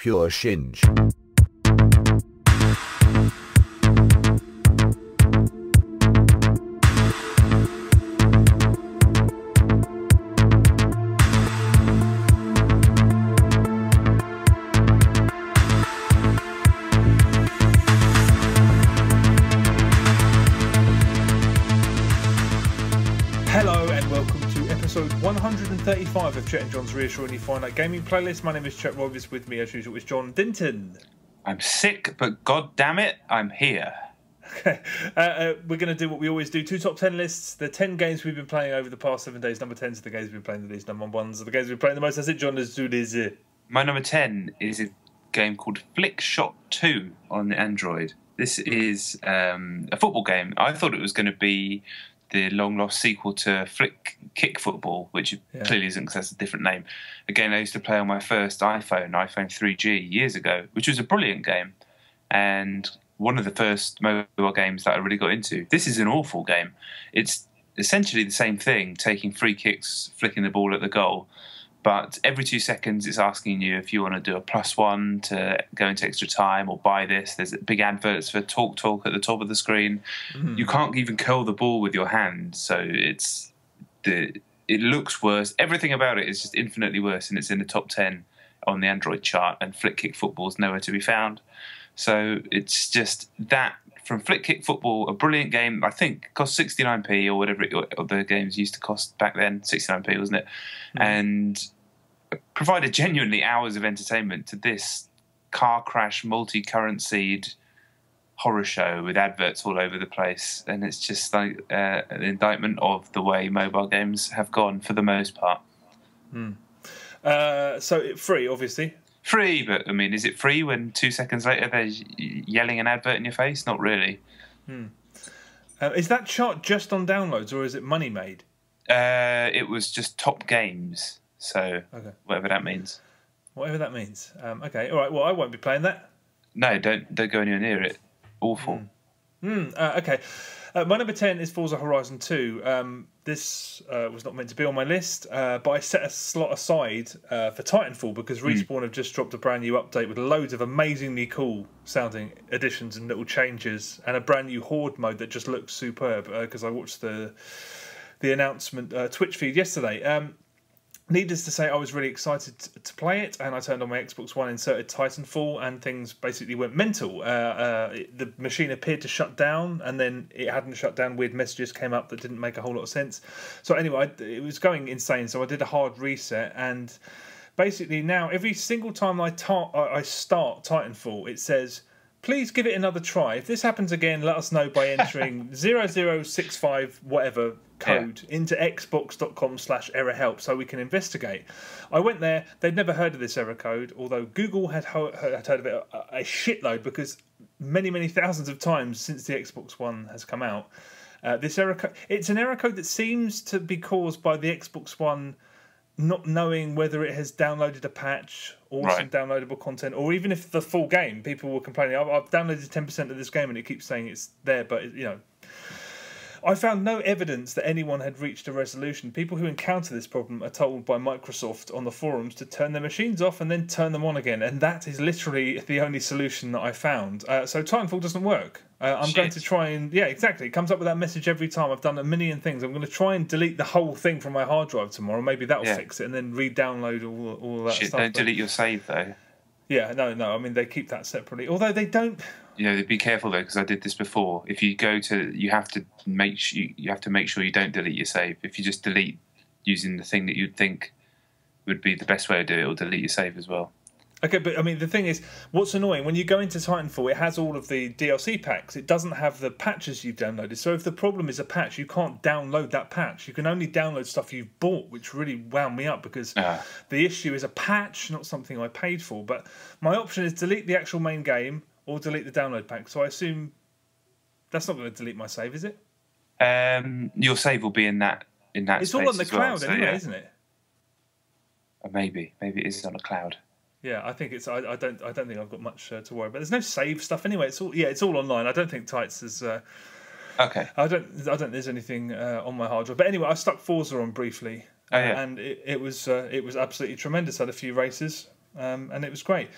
pure shinge. Hello and welcome to episode 135 of Chet and John's Reassuringly Finite Gaming Playlist. My name is Chet Rovis, with me as usual is John Dinton. I'm sick, but god damn it, I'm here. Okay, we're going to do what we always do, two top 10 lists, the 10 games we've been playing over the past 7 days. Number 10s are the games we've been playing the least, number 1s are the games we've been playing the most. That's it, John, let's do this. My number 10 is a game called Flick Shot 2 on Android. This is a football game. I thought it was going to be the long-lost sequel to Flick Kick Football, which clearly isn't because that's a different name. Again, I used to play on my first iPhone 3G, years ago, which was a brilliant game. And one of the first mobile games that I really got into. This is an awful game. It's essentially the same thing, taking free kicks, flicking the ball at the goal. But every 2 seconds, it's asking you if you want to do a +1 to go into extra time or buy this. There's big adverts for Talk at the top of the screen. You can't even curl the ball with your hand, so it looks worse. Everything about it is just infinitely worse, and it's in the top 10 on the Android chart. And Flick Kick Football is nowhere to be found. So it's just that from Flick Kick Football, a brilliant game. I think cost 69p or whatever the games used to cost back then. 69p, wasn't it? And provided genuinely hours of entertainment to this car crash, multi-currencied horror show with adverts all over the place. And it's just like an indictment of the way mobile games have gone for the most part. So free, obviously. Free, but I mean, is it free when 2 seconds later they're yelling an advert in your face? Not really. Is that chart just on downloads or is it money made? It was just top games, so whatever that means. Whatever that means. Okay, all right. Well, I won't be playing that. No, don't go anywhere near it. Awful. Okay. My number 10 is Forza Horizon 2. This was not meant to be on my list, but I set a slot aside for Titanfall because Respawn have just dropped a brand new update with loads of amazingly cool sounding additions and little changes, and a brand new Horde mode that just looks superb. Because I watched the announcement Twitch feed yesterday. Needless to say, I was really excited to play it, and I turned on my Xbox One, inserted Titanfall, and things basically went mental. The machine appeared to shut down, and then it hadn't shut down. Weird messages came up that didn't make a whole lot of sense. So anyway, it was going insane, so I did a hard reset, and basically now, every single time I start Titanfall, it says, please give it another try. If this happens again, let us know by entering 0065 whatever code into xbox.com/error-help so we can investigate. I went there. They'd never heard of this error code, although Google had heard of it a shitload because many thousands of times since the Xbox One has come out. This error code, it's an error code that seems to be caused by the Xbox One not knowing whether it has downloaded a patch or some downloadable content, or even if the full game. People were complaining, I've downloaded 10% of this game and it keeps saying it's there, but I found no evidence that anyone had reached a resolution. People who encounter this problem are told by Microsoft on the forums to turn their machines off and then turn them on again, and that is literally the only solution that I found. So Titanfall doesn't work. I'm going to try and... Yeah, exactly. It comes up with that message every time. I've done a million things. I'm going to try and delete the whole thing from my hard drive tomorrow. Maybe that'll fix it, and then re-download all that stuff. Don't delete your save, though. Yeah, no. I mean, they keep that separately. Although they don't... Be careful though, because I did this before. If you go to, you have to make sure you don't delete your save. If you just delete using the thing that you'd think would be the best way to do it, it'll delete your save as well. Okay, but I mean, the thing is, what's annoying, when you go into Titanfall, it has all of the DLC packs. It doesn't have the patches you've downloaded. So if the problem is a patch, you can't download that patch. You can only download stuff you've bought, which really wound me up because the issue is a patch, not something I paid for. But my option is delete the actual main game or delete the download pack. So I assume that's not going to delete my save, is it? Your save will be in that. It's all on the cloud anyway, isn't it? Or maybe it is on a cloud. Yeah, I think it's. I don't think I've got much to worry about. There's no save stuff anyway. It's all online. I don't think Tights is. Okay. I don't. There's anything on my hard drive. But anyway, I stuck Forza on briefly, and it was absolutely tremendous. I had a few races, and it was great.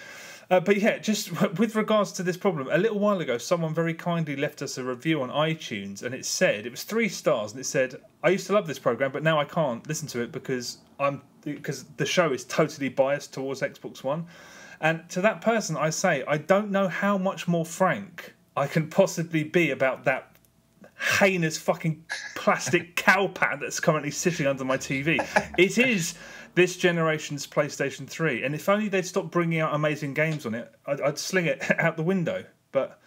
But yeah, just with regards to this problem, a little while ago, someone very kindly left us a review on iTunes, and it was 3 stars, and it said, "I used to love this program, but now I can't listen to it because the show is totally biased towards Xbox One." And to that person, I say, I don't know how much more frank I can possibly be about that heinous fucking plastic cow pat that's currently sitting under my TV. It is this generation's PlayStation 3, and if only they'd stop bringing out amazing games on it, I'd sling it out the window. But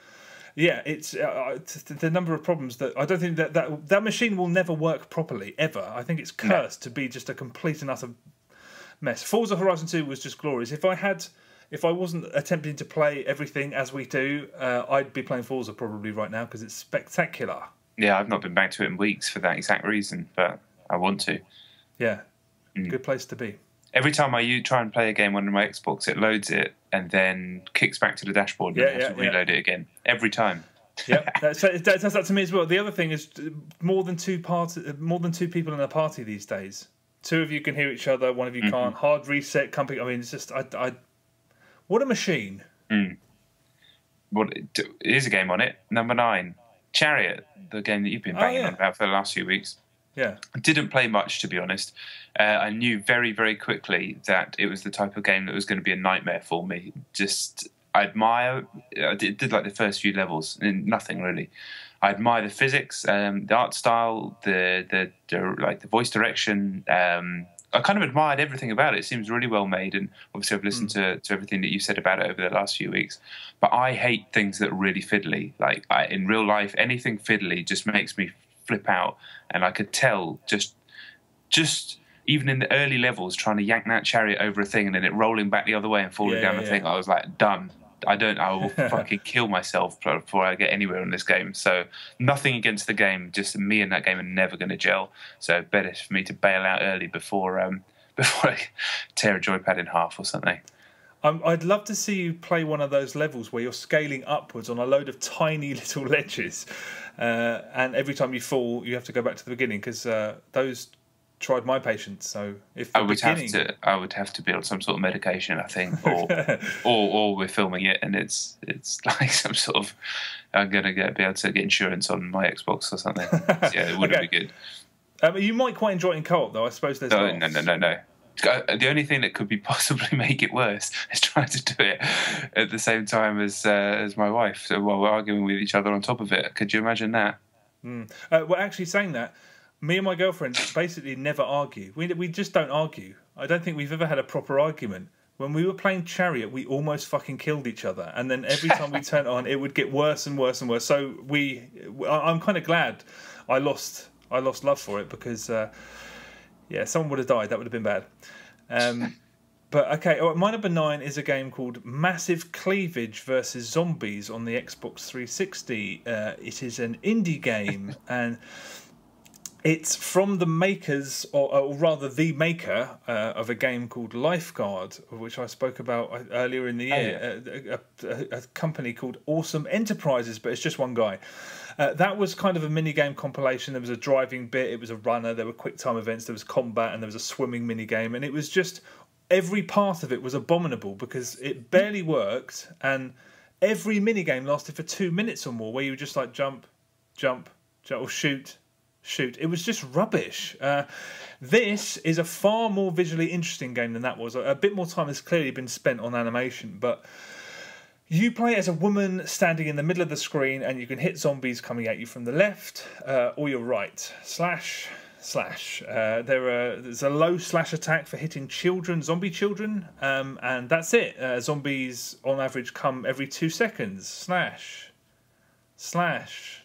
yeah, it's the number of problems that I don't think that machine will never work properly ever. I think it's cursed to be just a complete and utter mess. Forza Horizon 2 was just glorious. If I wasn't attempting to play everything as we do, I'd be playing Forza probably right now because it's spectacular. Yeah, I've not been back to it in weeks for that exact reason, but I want to. Yeah. Good place to be. Every time I try and play a game on my Xbox, it loads it and then kicks back to the dashboard and I have to reload it again. Every time. Yeah, that does that to me as well. The other thing is more than two people in a party these days. 2 of you can hear each other, 1 of you can't. Hard reset, company. I mean, it's just what a machine. Here's a game on it. Number 9, Chariot, the game that you've been banging on about for the last few weeks. Yeah. I didn't play much, to be honest. I knew very, very quickly that it was the type of game that was going to be a nightmare for me. I did like the first few levels, and nothing really. I admire the physics, the art style, the voice direction. I kind of admired everything about it. It seems really well made, and obviously I've listened to everything that you've said about it over the last few weeks. But I hate things that are really fiddly. Like in real life, anything fiddly just makes me flip out, and I could tell just even in the early levels trying to yank that chariot over a thing and then it rolling back the other way and falling down the thing. I was like, done. I will fucking kill myself before I get anywhere in this game. So nothing against the game, just me and that game are never going to gel. So better for me to bail out early before I tear a joypad in half or something. I'd love to see you play one of those levels where you're scaling upwards on a load of tiny little ledges, and every time you fall, you have to go back to the beginning because those tried my patience. So if I would have to be on some sort of medication, I think, or we're filming it and it's like some sort of I'm gonna be able to get insurance on my Xbox or something. So, yeah, it wouldn't be good. You might quite enjoy it in co-op though. I suppose there's no. The only thing that could be possibly make it worse is trying to do it at the same time as my wife. So while we're arguing with each other on top of it, could you imagine that? Well, actually, saying that, me and my girlfriend basically never argue. We just don't argue. I don't think we've ever had a proper argument. When we were playing Chariot, we almost fucking killed each other, and then every time we turned it on, it would get worse and worse and worse. So I'm kind of glad I lost love for it because. Someone would have died. That would have been bad. But okay, my number 9 is a game called Massive Cleavage versus Zombies on the Xbox 360. It is an indie game, and it's from the makers, or rather the maker, of a game called Lifeguard, which I spoke about earlier in the year. A company called Awesome Enterprises, but it's just one guy. That was kind of a mini-game compilation. There was a driving bit, it was a runner, there were quick-time events, there was combat, and there was a swimming mini-game. And it was just, every part of it was abominable because it barely worked, and every mini-game lasted for 2 minutes or more, where you would just like jump, or shoot. It was just rubbish. This is a far more visually interesting game than that was. A bit more time has clearly been spent on animation, but... You play as a woman standing in the middle of the screen, and you can hit zombies coming at you from the left or your right. Slash. There's a low slash attack for hitting zombie children, and that's it. Zombies on average come every 2 seconds. Slash.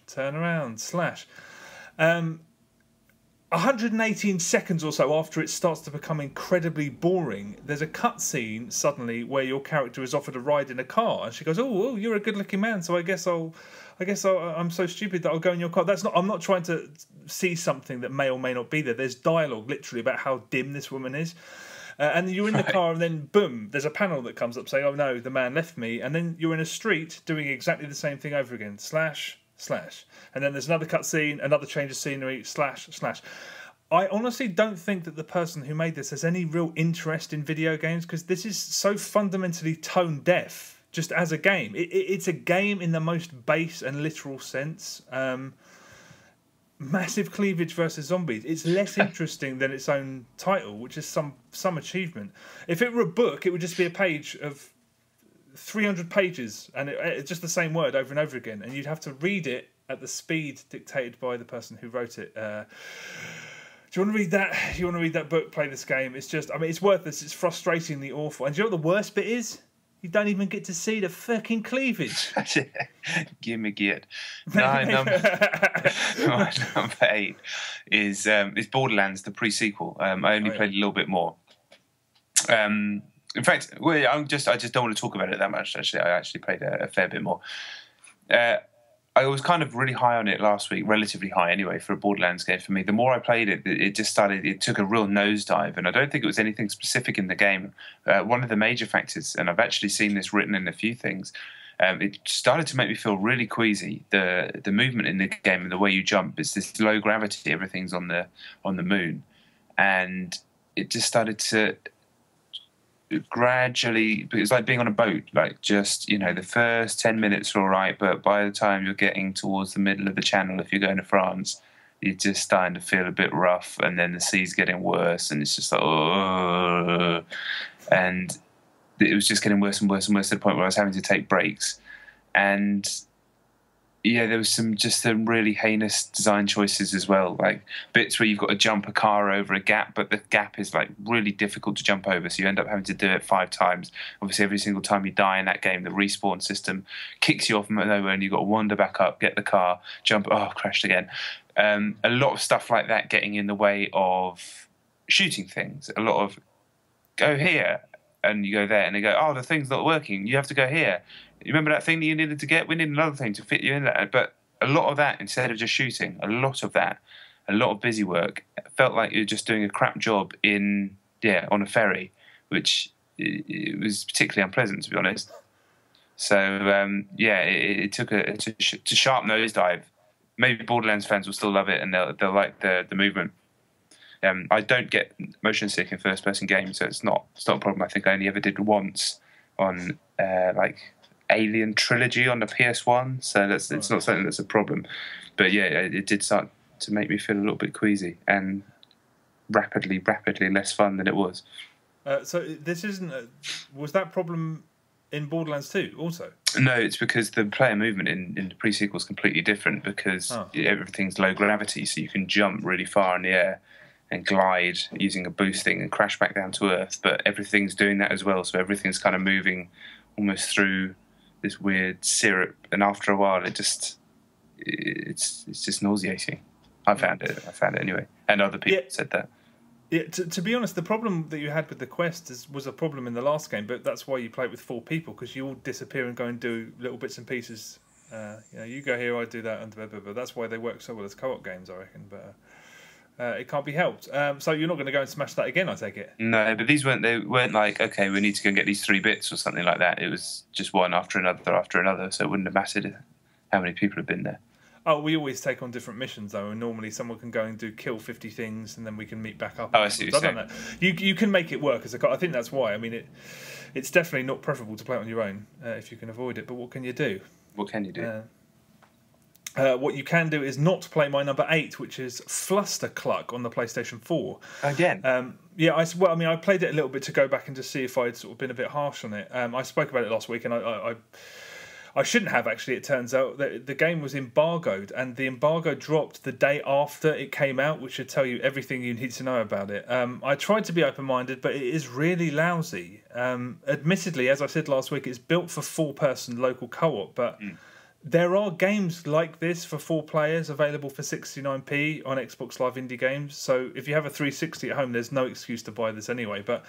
Turn around. Slash. 118 seconds or so after it starts to become incredibly boring, there's a cutscene suddenly where your character is offered a ride in a car, and she goes, "Oh, you're a good-looking man, so I guess I'm so stupid that I'll go in your car." I'm not trying to see something that may or may not be there. There's dialogue literally about how dim this woman is, and you're in the car, and then boom, there's a panel that comes up saying, "Oh no, the man left me," and then you're in a street doing exactly the same thing over again. Slash. And then there's another cutscene, another change of scenery, slash. I honestly don't think that the person who made this has any real interest in video games, because this is so fundamentally tone deaf just as a game. It's a game in the most base and literal sense. Massive cleavage versus zombies. It's less interesting than its own title, which is some achievement. If it were a book, it would just be a page of 300 pages, and it's just the same word over and over again, and you'd have to read it at the speed dictated by the person who wrote it. Do you want to read that? You want to read that book? Play this game. It's just, I mean, it's worthless. It's frustratingly awful. And do you know what the worst bit is? You don't even get to see the fucking cleavage. Give me get. Number 8 is Borderlands, the pre-sequel. I only played a little bit more. In fact, I just don't want to talk about it that much. Actually, I actually played a fair bit more. I was kind of really high on it last week, relatively high anyway, for a Borderlands game for me. The more I played it, it took a real nosedive, and I don't think it was anything specific in the game. One of the major factors, and I've actually seen this written in a few things, it started to make me feel really queasy. The movement in the game and the way you jump, it's this low gravity, everything's on the moon, and it just started to gradually, it's like being on a boat, like just, the first 10 minutes are all right, but by the time you're getting towards the middle of the channel, if you're going to France, you're just starting to feel a bit rough, and then the sea's getting worse, and it's just like, oh, and it was just getting worse and worse and worse to the point where I was having to take breaks. And yeah, there was some really heinous design choices as well, like bits where you've got to jump a car over a gap, but the gap is like really difficult to jump over, so you end up having to do it 5 times. Obviously, every single time you die in that game, the respawn system kicks you off from nowhere, and you've got to wander back up, get the car, jump. Oh, crashed again. A lot of stuff like that getting in the way of shooting things. A lot of go here, and you go there, and they go, oh, the thing's not working. You have to go here. You remember that thing that you needed to get? We need another thing to fit you in there. But a lot of that, instead of just shooting, a lot of busy work, felt like you're just doing a crap job on a ferry, which it was particularly unpleasant, to be honest. So, it took a sharp nosedive. Maybe Borderlands fans will still love it, and they'll like the movement. I don't get motion sick in first-person games, so it's not a problem. I think I only ever did once on Alien Trilogy on the PS1, so it's not something that's a problem. But yeah, it did start to make me feel a little bit queasy and rapidly less fun than it was. So this isn't. Was that problem in Borderlands 2 also? No, it's because the player movement in the pre-sequel is completely different, because everything's low gravity, so you can jump really far in the air and glide using a boosting and crash back down to Earth. But everything's doing that as well, so everything's kind of moving almost through this weird syrup, and after a while it's just nauseating. I found it anyway, and other people said that. Yeah, to be honest, the problem that you had with the quest was a problem in the last game, but that's why you play it with 4 people, because you all disappear and go and do little bits and pieces. You go here, I do that, and blah, blah, blah. That's why they work so well as co-op games, I reckon. But it can't be helped. So you're not going to go and smash that again, I take it? No, but they weren't like, okay, we need to go and get these 3 bits or something like that. It was just one after another, so it wouldn't have mattered how many people had been there. Oh, we always take on different missions, though, and normally someone can go and kill 50 things, and then we can meet back up. Oh, I see what you're saying. You can make it work as a co-op. I think that's why. I mean, it's definitely not preferable to play it on your own if you can avoid it, but what can you do? What can you do? What you can do is not play my number 8, which is Fluster Cluck on the PlayStation 4. Again? I played it a little bit to go back and just see if I'd sort of been a bit harsh on it. I spoke about it last week, and I shouldn't have, actually. It turns out that the game was embargoed, and the embargo dropped the day after it came out, which should tell you everything you need to know about it. I tried to be open-minded, but it is really lousy. Admittedly, as I said last week, it's built for 4-person local co-op, but there are games like this for 4 players available for 69p on Xbox Live Indie Games. So if you have a 360 at home, there's no excuse to buy this anyway. But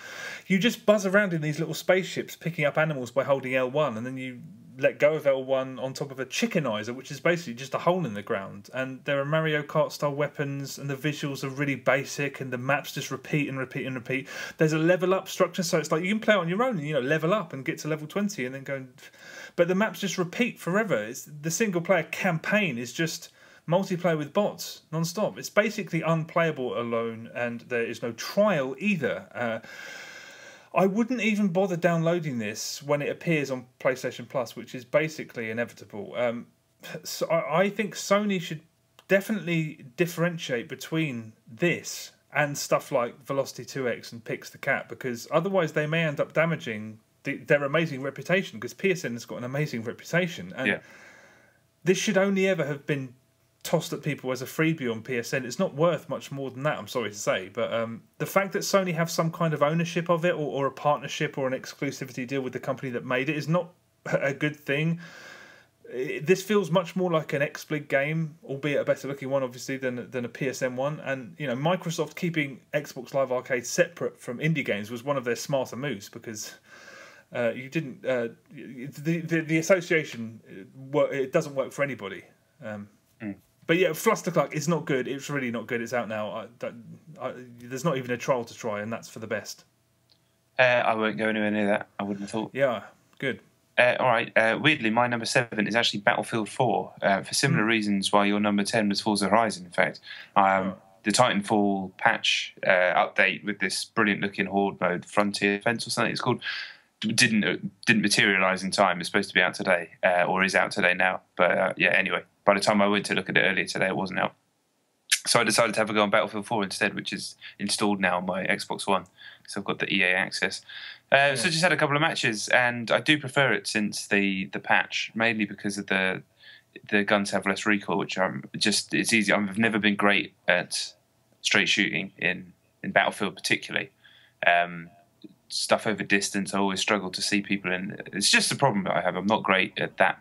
you just buzz around in these little spaceships, picking up animals by holding L1, and then you let go of L1 on top of a chickenizer, which is basically just a hole in the ground. And there are Mario Kart style weapons, and the visuals are really basic, and the maps just repeat and repeat and repeat. There's a level up structure, so it's like you can play on your own and level up and get to level 20 and then go and... But the maps just repeat forever. The single player campaign is just multiplayer with bots non-stop. It's basically unplayable alone, and there is no trial either. I wouldn't even bother downloading this when it appears on PlayStation Plus, which is basically inevitable. So I think Sony should definitely differentiate between this and stuff like Velocity 2X and Pix the Cat, because otherwise they may end up damaging their amazing reputation, because PSN has got an amazing reputation. And this should only ever have been tossed at people as a freebie on PSN. It's not worth much more than that, I'm sorry to say. But the fact that Sony have some kind of ownership of it, or a partnership or an exclusivity deal with the company that made it, is not a good thing. This feels much more like an XBlig game, albeit a better looking one, obviously, than a PSN one. And Microsoft keeping Xbox Live Arcade separate from indie games was one of their smarter moves, because you didn't the association it doesn't work for anybody. But yeah, Fluster Cluck is not good. It's really not good. It's out now. There's not even a trial to try, and that's for the best. I won't go anywhere near that. I wouldn't have thought. Yeah, good. All right. Weirdly, my number 7 is actually Battlefield 4 for similar reasons. Why your number 10 was Forza Horizon. In fact, the Titanfall patch update with this brilliant-looking horde mode, Frontier Defense or something it's called, didn't materialise in time. It's supposed to be out today, or is out today now. But anyway, by the time I went to look at it earlier today, it wasn't out. So I decided to have a go on Battlefield 4 instead, which is installed now on my Xbox One. So I've got the EA access. So just had a couple of matches, and I do prefer it since the patch, mainly because of the guns have less recoil, which it's easy. I've never been great at straight shooting in Battlefield particularly. Stuff over distance, I always struggle to see people in. It's just a problem that I have. I'm not great at that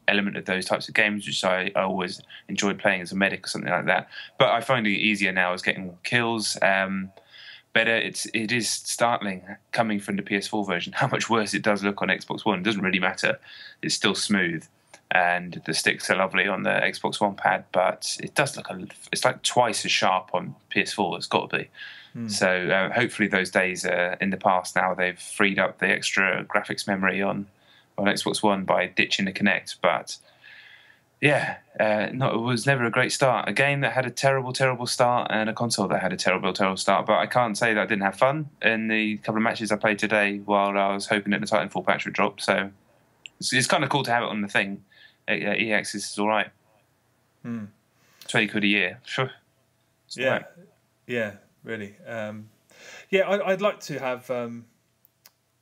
element of those types of games, which I always enjoyed playing as a medic or something like that. But I find it easier now as getting kills. Better. It is startling coming from the PS4 version how much worse it does look on Xbox One. It doesn't really matter. It's still smooth, and the sticks are lovely on the Xbox One pad, but it does look it's like twice as sharp on PS4. It's got to be. So hopefully those days are in the past now. They've freed up the extra graphics memory on Xbox One by ditching the Kinect. But yeah, it was never a great start. A game that had a terrible, terrible start, and a console that had a terrible, terrible start. But I can't say that I didn't have fun in the couple of matches I played today while I was hoping that the Titanfall patch would drop. So it's kind of cool to have it on the thing. EA Access is all right. 20 quid a year. Sure. Yeah, right. Yeah, really. I'd like to have.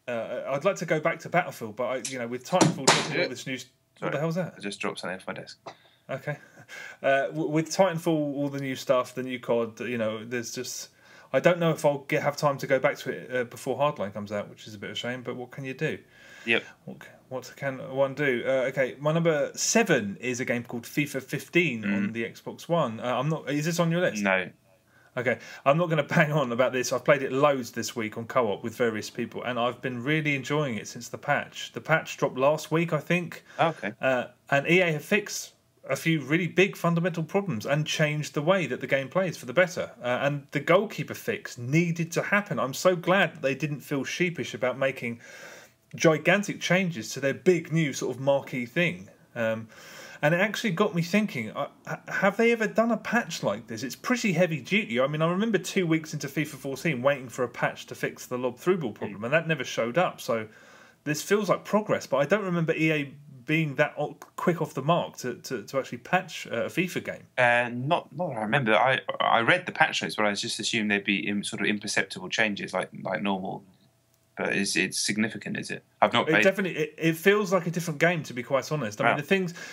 I'd like to go back to Battlefield, but with Titanfall dropping all this news. What the hell's that? I just dropped something off my desk. Okay. With Titanfall, all the new stuff, the new COD, there's just. I don't know if I'll have time to go back to it before Hardline comes out, which is a bit of a shame. But what can you do? Yep. What can one do? Okay, my number 7 is a game called FIFA 15 on the Xbox One. I'm not. Is this on your list? No. Okay, I'm not going to bang on about this. I've played it loads this week on co-op with various people, and I've been really enjoying it since the patch. The patch dropped last week, I think. Okay. And EA have fixed a few really big fundamental problems and changed the way that the game plays for the better. And the goalkeeper fix needed to happen. I'm so glad that they didn't feel sheepish about making gigantic changes to their big new sort of marquee thing. And it actually got me thinking, have they ever done a patch like this? It's pretty heavy duty. I mean, I remember 2 weeks into FIFA 14 waiting for a patch to fix the lob through ball problem, and that never showed up. So this feels like progress, but I don't remember EA being that quick off the mark to actually patch a FIFA game. Not that I remember. I read the patch notes, but I just assumed there'd be sort of imperceptible changes like normal. But it's significant, is it? I've not played. It feels like a different game, to be quite honest. I mean,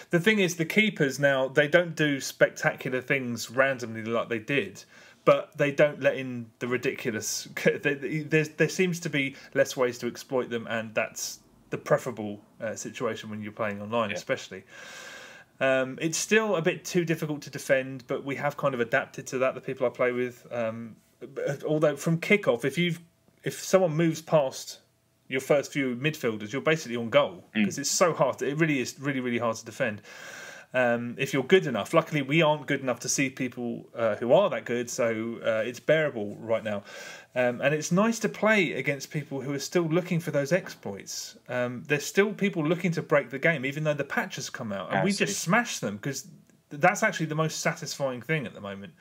the thing is, the keepers now, they don't do spectacular things randomly like they did, but they don't let in the ridiculous. There seems to be less ways to exploit them, and that's the preferable situation when you're playing online, especially. It's still a bit too difficult to defend, but we have kind of adapted to that. The people I play with, although from kickoff, if someone moves past your first few midfielders, you're basically on goal because it's so hard. It really is really, really hard to defend. If you're good enough. Luckily, we aren't good enough to see people who are that good, so it's bearable right now. And it's nice to play against people who are still looking for those exploits. There's still people looking to break the game, even though the patch has come out. And we just smash them because that's actually the most satisfying thing at the moment,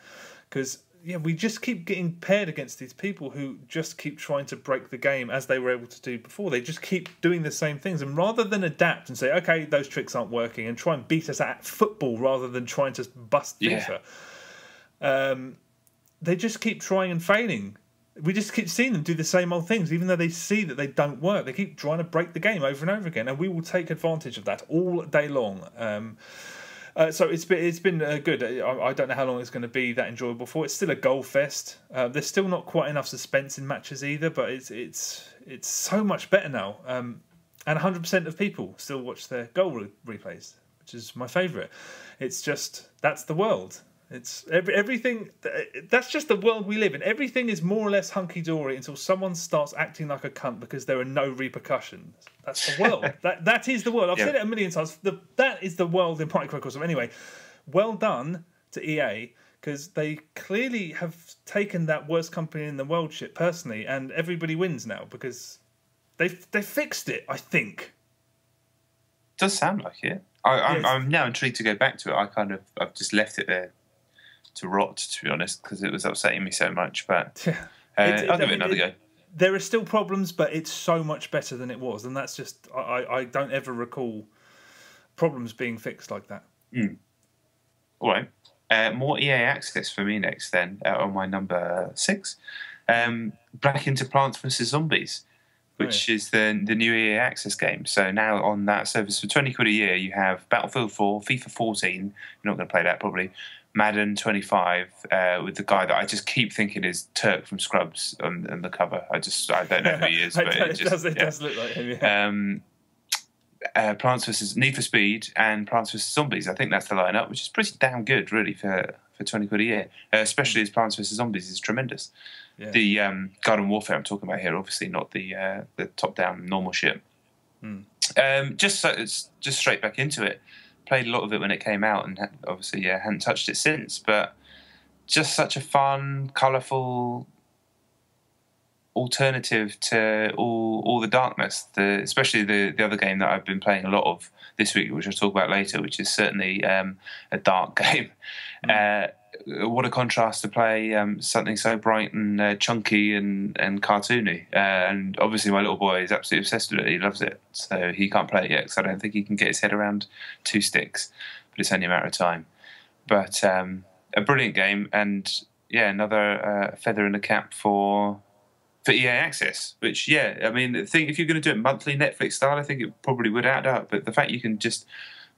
because we just keep getting paired against these people who just keep trying to break the game as they were able to do before. They just keep doing the same things, and rather than adapt and say, okay, those tricks aren't working, and try and beat us at football rather than trying to bust FIFA, they just keep trying and failing. We just keep seeing them do the same old things, even though they see that they don't work. They keep trying to break the game over and over again, and we will take advantage of that all day long. So it's been good. I don't know how long it's going to be that enjoyable for. It's still a goal fest. There's still not quite enough suspense in matches either, but it's so much better now. And 100% of people still watch their goal replays, which is my favourite. It's just, that's the world. It's everything. That's just the world we live in. Everything is more or less hunky dory until someone starts acting like a cunt because there are no repercussions. That's the world. that is the world. I've said it a million times. That is the world in microcosm. Anyway, well done to EA, because they clearly have taken that worst company in the world shit personally, and everybody wins now because they fixed it. I think. Does sound like it. I'm now intrigued to go back to it. I've just left it there to rot, to be honest, because it was upsetting me so much. But I'll give it another go. There are still problems, but it's so much better than it was, and that's just I don't ever recall problems being fixed like that. All right, more EA access for me next. Then on my number 6, back into Plants vs Zombies, which is the new EA access game. So now on that service for £20 a year, you have Battlefield 4, FIFA 14. You're not going to play that probably. Madden 25 with the guy that I just keep thinking is Turk from Scrubs on the cover. I don't know who he is, but it does look like him. Yeah. Plants vs Need for Speed and Plants vs Zombies. I think that's the lineup, which is pretty damn good, really, for £20 a year. Especially as Plants vs Zombies is tremendous. Yeah. The Garden Warfare I'm talking about here, obviously not the top-down normal shit. Just straight back into it. Played a lot of it when it came out, and obviously hadn't touched it since. But just such a fun, colourful alternative to all the darkness. Especially the other game that I've been playing a lot of this week, which I'll talk about later, which is certainly a dark game. What a contrast to play something so bright and chunky and cartoony. And obviously my little boy is absolutely obsessed with it. He loves it. So he can't play it yet because I don't think he can get his head around 2 sticks. But it's only a matter of time. But a brilliant game, and another feather in the cap for EA Access, which, I mean, I think if you're going to do it monthly Netflix style, I think it probably would add up. But the fact you can just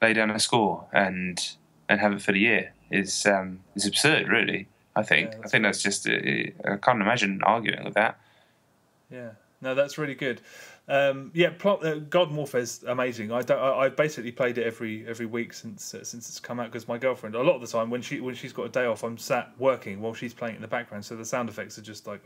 lay down a score and have it for the year is absurd, really. I think. I think that's just. I can't imagine arguing with that. Yeah, no, that's really good. Garden Warfare is amazing. I've basically played it every week since it's come out, because my girlfriend, a lot of the time when she's got a day off, I'm sat working while she's playing it in the background. So the sound effects are just like.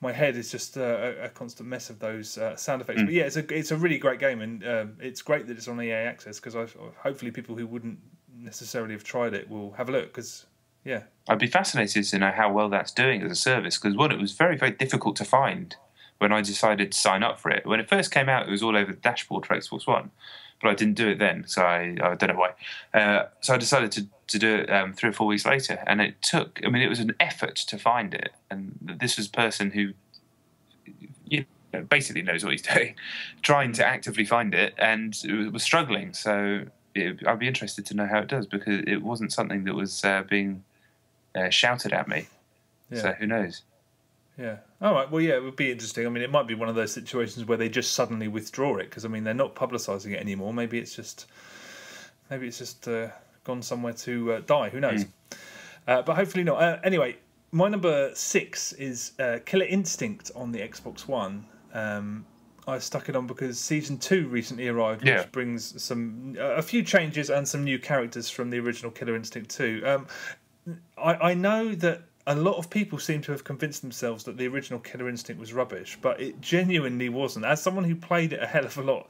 My head is just a constant mess of those sound effects. But it's a really great game, and it's great that it's on EA Access, because hopefully people who wouldn't necessarily have tried it will have a look, because I'd be fascinated to know how well that's doing as a service, because it was very, very difficult to find when I decided to sign up for it. When it first came out, it was all over the dashboard for Xbox One, but I didn't do it then, so I don't know why. So I decided to do it 3 or 4 weeks later, and it was an effort to find it, and this was a person who basically knows what he's doing, trying to actively find it, and it was struggling. So I'd be interested to know how it does, because it wasn't something that was being shouted at me. So who knows? Yeah. All right. Well, it would be interesting. I mean, it might be one of those situations where they just suddenly withdraw it, because I mean they're not publicising it anymore. Maybe it's just gone somewhere to die. Who knows? But hopefully not. Anyway, my number 6 is Killer Instinct on the Xbox One. I stuck it on because Season 2 recently arrived, which brings a few changes and some new characters from the original Killer Instinct 2. I know that a lot of people seem to have convinced themselves that the original Killer Instinct was rubbish, but it genuinely wasn't. As someone who played it a hell of a lot,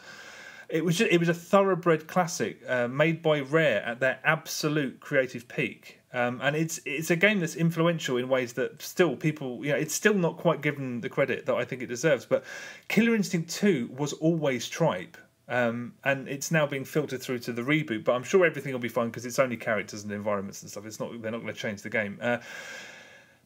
it was a thoroughbred classic made by Rare at their absolute creative peak. And it's a game that's influential in ways that still people, it's still not quite given the credit that I think it deserves. But Killer Instinct 2 was always tripe. and it's now being filtered through to the reboot. But I'm sure everything will be fine because it's only characters and environments and stuff. They're not going to change the game.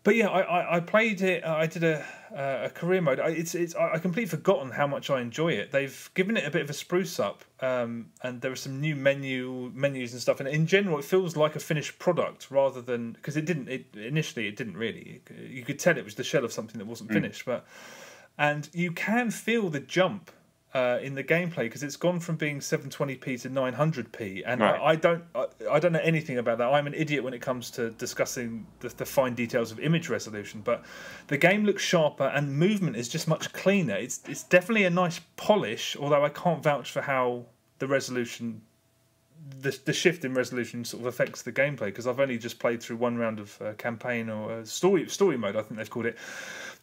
But yeah, I played it. I did a career mode. I completely forgotten how much I enjoy it. They've given it a bit of a spruce up, and there are some new menus and stuff. And in general, it feels like a finished product rather than, because initially it didn't really. You could tell it was the shell of something that wasn't finished. And you can feel the jump in the gameplay because it's gone from being 720p to 900p, and right. I don't know anything about that. I'm an idiot when it comes to discussing the fine details of image resolution, but the game looks sharper and movement is just much cleaner. It's definitely a nice polish, although I can't vouch for how the resolution, the shift in resolution sort of affects the gameplay because I've only just played through one round of campaign or story mode, I think they've called it.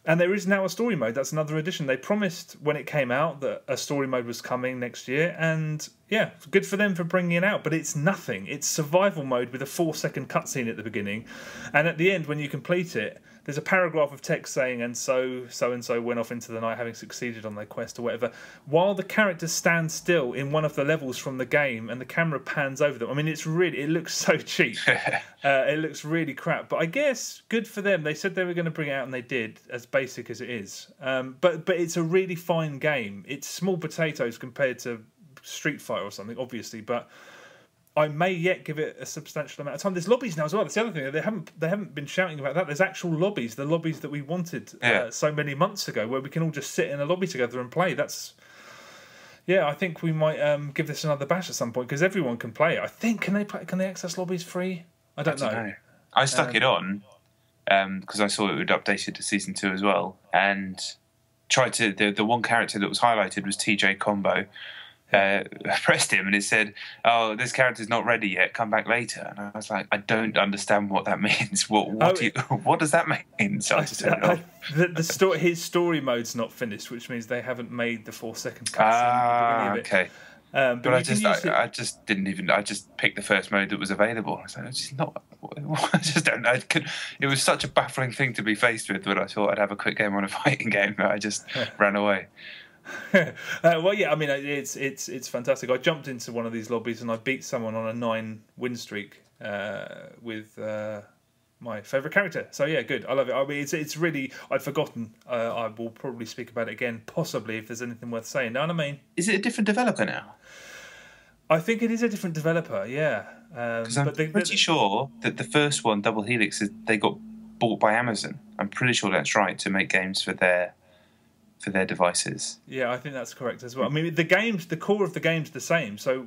And there is now a story mode. That's another addition. They promised when it came out that a story mode was coming next year. And yeah, good for them for bringing it out. But it's nothing. It's survival mode with a 4-second cutscene at the beginning. And at the end, when you complete it, there's a paragraph of text saying, and so and so went off into the night having succeeded on their quest or whatever, while the characters stand still in one of the levels from the game and the camera pans over them. I mean, it looks so cheap. It looks really crap. But I guess good for them. They said they were going to bring it out and they did, as basic as it is. But it's a really fine game. It's small potatoes compared to Street Fighter or something, obviously, but I may yet give it a substantial amount of time. There's lobbies now as well. That's the other thing. They haven't been shouting about that. There's actual lobbies, the lobbies that we wanted so many months ago, where we can all just sit in a lobby together and play. I think we might give this another bash at some point because everyone can play it. I think can they access lobbies free? I don't know. I stuck it on because I saw it would update it to season 2 as well, and tried to. The one character that was highlighted was TJ Combo. Pressed him and it said, "Oh, this character's not ready yet. Come back later." And I was like, "I don't understand what that means. What does that mean?" So I just turned it off. His story mode's not finished, which means they haven't made the 4-second cutscene. Okay. But I just didn't even. I just picked the first mode that was available. I was like, "It's not." I just don't know. It was such a baffling thing to be faced with when I thought I'd have a quick game on a fighting game that I just ran away. Well, yeah, I mean, it's fantastic. I jumped into one of these lobbies and I beat someone on a 9-win streak with my favourite character. So yeah, good. I love it. I mean, it's really. I'd forgotten. I will probably speak about it again, possibly if there's anything worth saying. Know what I mean? Is it a different developer now? I think it is a different developer. Yeah, because I'm pretty sure that the first one, Double Helix, they got bought by Amazon. I'm pretty sure that's right, to make games for their devices. Yeah, I think that's correct as well. I mean, the core of the game's the same, so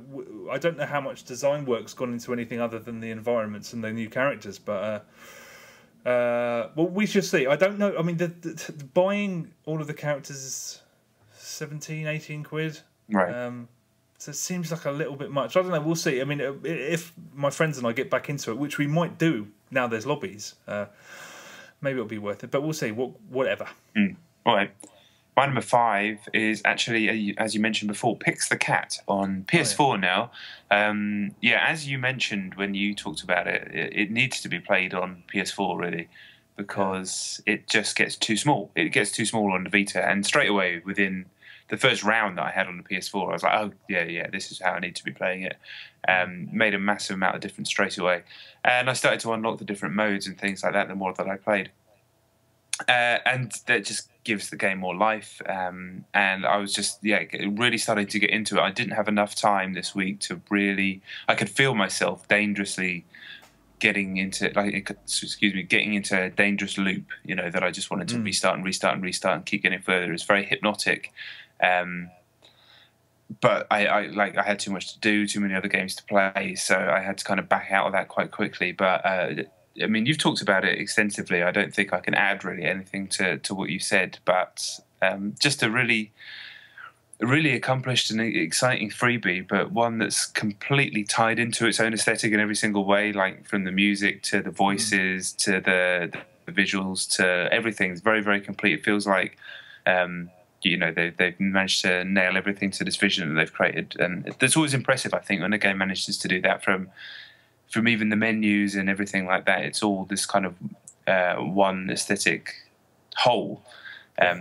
I don't know how much design work's gone into anything other than the environments and the new characters, but well, we shall see. I don't know. I mean, the buying all of the characters is 17, 18 quid. Right. So it seems like a little bit much. I don't know. We'll see. I mean, if my friends and I get back into it, which we might do now there's lobbies, maybe it'll be worth it, but we'll see. Whatever. All right. My number 5 is actually, as you mentioned before, Pix the Cat on PS4 now. As you mentioned when you talked about it, it needs to be played on PS4 really, because it just gets too small. It gets too small on the Vita, and straight away within the first round that I had on the PS4, I was like, oh yeah, this is how I need to be playing it. Made a massive amount of difference straight away, and I started to unlock the different modes and things like that the more that I played. And that just gives the game more life. And I was just, really starting to get into it. I didn't have enough time this week to really. I could feel myself dangerously getting into a dangerous loop. You know, that I just wanted to restart and keep getting further. It's very hypnotic. But I had too much to do, too many other games to play, so I had to kind of back out of that quite quickly. But I mean, you've talked about it extensively. I don't think I can add really anything to what you said, but just a really accomplished and exciting freebie, but one that's completely tied into its own aesthetic in every single way, like from the music to the voices to the visuals to everything. It's very, very complete. It feels like they've managed to nail everything to this vision that they've created, and that's always impressive, I think, when a game manages to do that from even the menus and everything like that. It's all this kind of one aesthetic whole.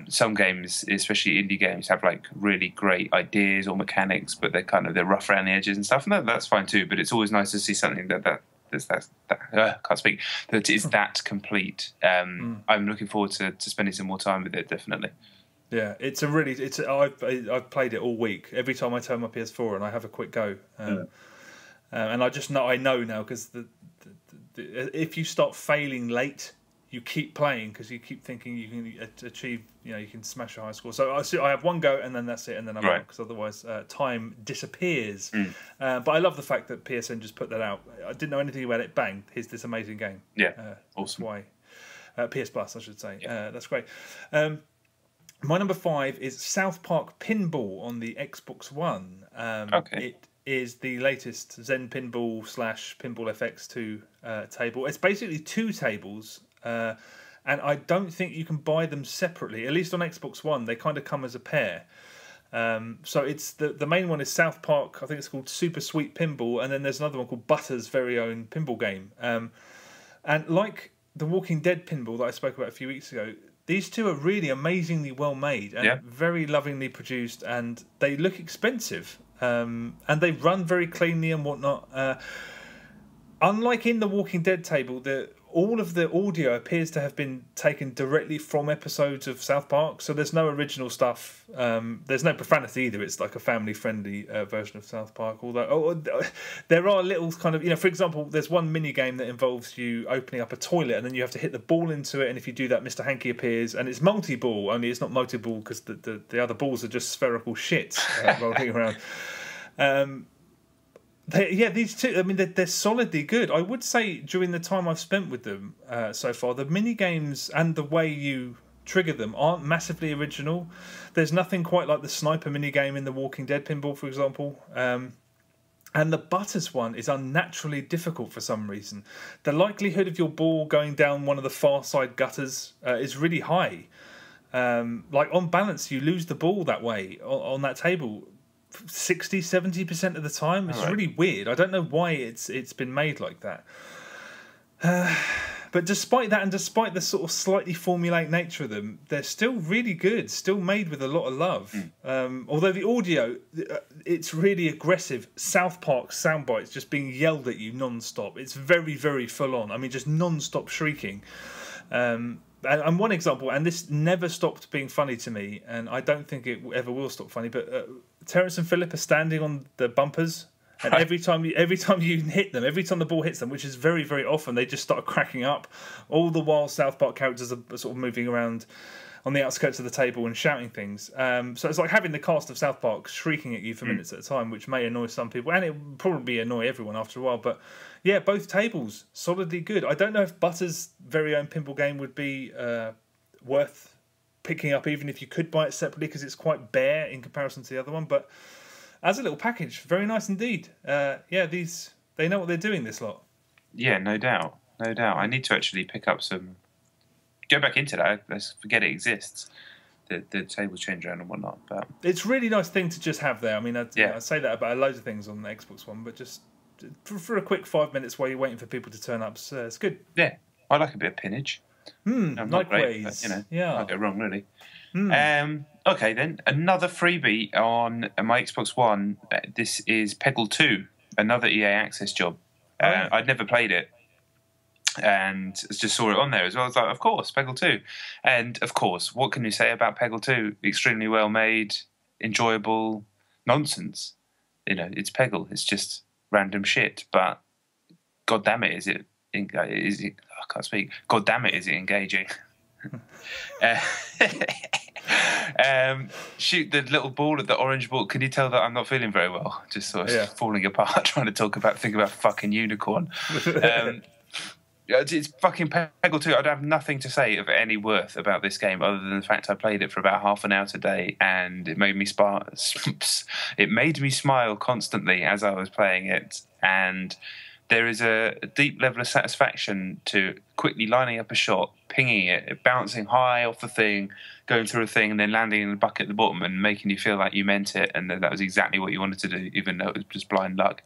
Some games, especially indie games, have like really great ideas or mechanics, but they're rough around the edges and stuff, and that's fine too. But it's always nice to see something that can't speak, that is that complete. I'm looking forward to spending some more time with it, definitely. Yeah, I've played it all week. Every time I turn my PS4 and I have a quick go, and I know now, because if you start failing late, you keep playing because you keep thinking you can achieve, you can smash a high score. So I have one go and then that's it, and then I'm out, because otherwise time disappears. But I love the fact that PSN just put that out. I didn't know anything about it. Bang! Here's this amazing game. Yeah, awesome. That's why PS Plus, I should say. Yeah. That's great. My number 5 is South Park Pinball on the Xbox One. It is the latest Zen Pinball / Pinball FX2 table. It's basically 2 tables. And I don't think you can buy them separately. At least on Xbox One, they kind of come as a pair. So it's the main one is South Park. I think it's called Super Sweet Pinball, and then there's another one called Butter's very own pinball game. And like the Walking Dead pinball that I spoke about a few weeks ago, these two are really amazingly well made and very lovingly produced, and they look expensive. And they run very cleanly and whatnot. Unlike in the Walking Dead table, all of the audio appears to have been taken directly from episodes of South Park, so there's no original stuff. There's no profanity either. It's like a family-friendly version of South Park. Although there are little kind of, for example, there's one mini game that involves you opening up a toilet and then you have to hit the ball into it, and if you do that, Mr. Hanky appears, and it's multi-ball. Only it's not multi-ball because the other balls are just spherical shit rolling around. These two, they're solidly good. I would say during the time I've spent with them so far, the mini games and the way you trigger them aren't massively original. There's nothing quite like the sniper mini game in the Walking Dead pinball, for example. And the Butters one is unnaturally difficult for some reason. The likelihood of your ball going down one of the far side gutters is really high. On balance, you lose the ball that way on that table 60-70% of the time. It's really weird. I don't know why it's been made like that. But despite that, and despite the sort of slightly formulaic nature of them, they're still really good, still made with a lot of love. Although the audio, it's really aggressive. South Park sound bites just being yelled at you non-stop. It's very, very full on. Just non-stop shrieking. And one example, and this never stopped being funny to me, and I don't think it ever will stop funny, but Terrence and Philip are standing on the bumpers, and every time you hit them, every time the ball hits them, which is very, very often, they just start cracking up. All the while South Park characters are sort of moving around on the outskirts of the table and shouting things. So it's like having the cast of South Park shrieking at you for minutes at a time, which may annoy some people, and it will probably annoy everyone after a while. But yeah, both tables solidly good. I don't know if Butter's very own pinball game would be worth picking up, even if you could buy it separately, because it's quite bare in comparison to the other one. But as a little package, very nice indeed. They know what they're doing, this lot. Yeah, no doubt. I need to actually pick up some. Go back into that. Let's forget it exists. The table change around and whatnot. But it's a really nice thing to just have there. I say that about loads of things on the Xbox One, but just for a quick 5 minutes while you're waiting for people to turn up, it's good. Yeah, I like a bit of pinnage. Likewise. I'll go wrong really. Okay, then another freebie on my Xbox One. This is Peggle 2, another EA Access job. I'd never played it, and just saw it on there as well. I was like, of course, Peggle 2. And of course, what can you say about Peggle 2? Extremely well made, enjoyable nonsense. It's Peggle. It's just random shit. But god damn it, is it? I can't speak. God damn it, is it engaging? Shoot the little ball at the orange ball. Can you tell that I'm not feeling very well? Just sort of falling apart, trying to think about fucking unicorn. It's fucking Peggle 2. I'd have nothing to say of any worth about this game other than the fact I played it for about half an hour today, and it made me smile constantly as I was playing it. And there is a deep level of satisfaction to quickly lining up a shot, pinging it, bouncing high off the thing, going through a thing, and then landing in the bucket at the bottom and making you feel like you meant it, and that was exactly what you wanted to do, even though it was just blind luck.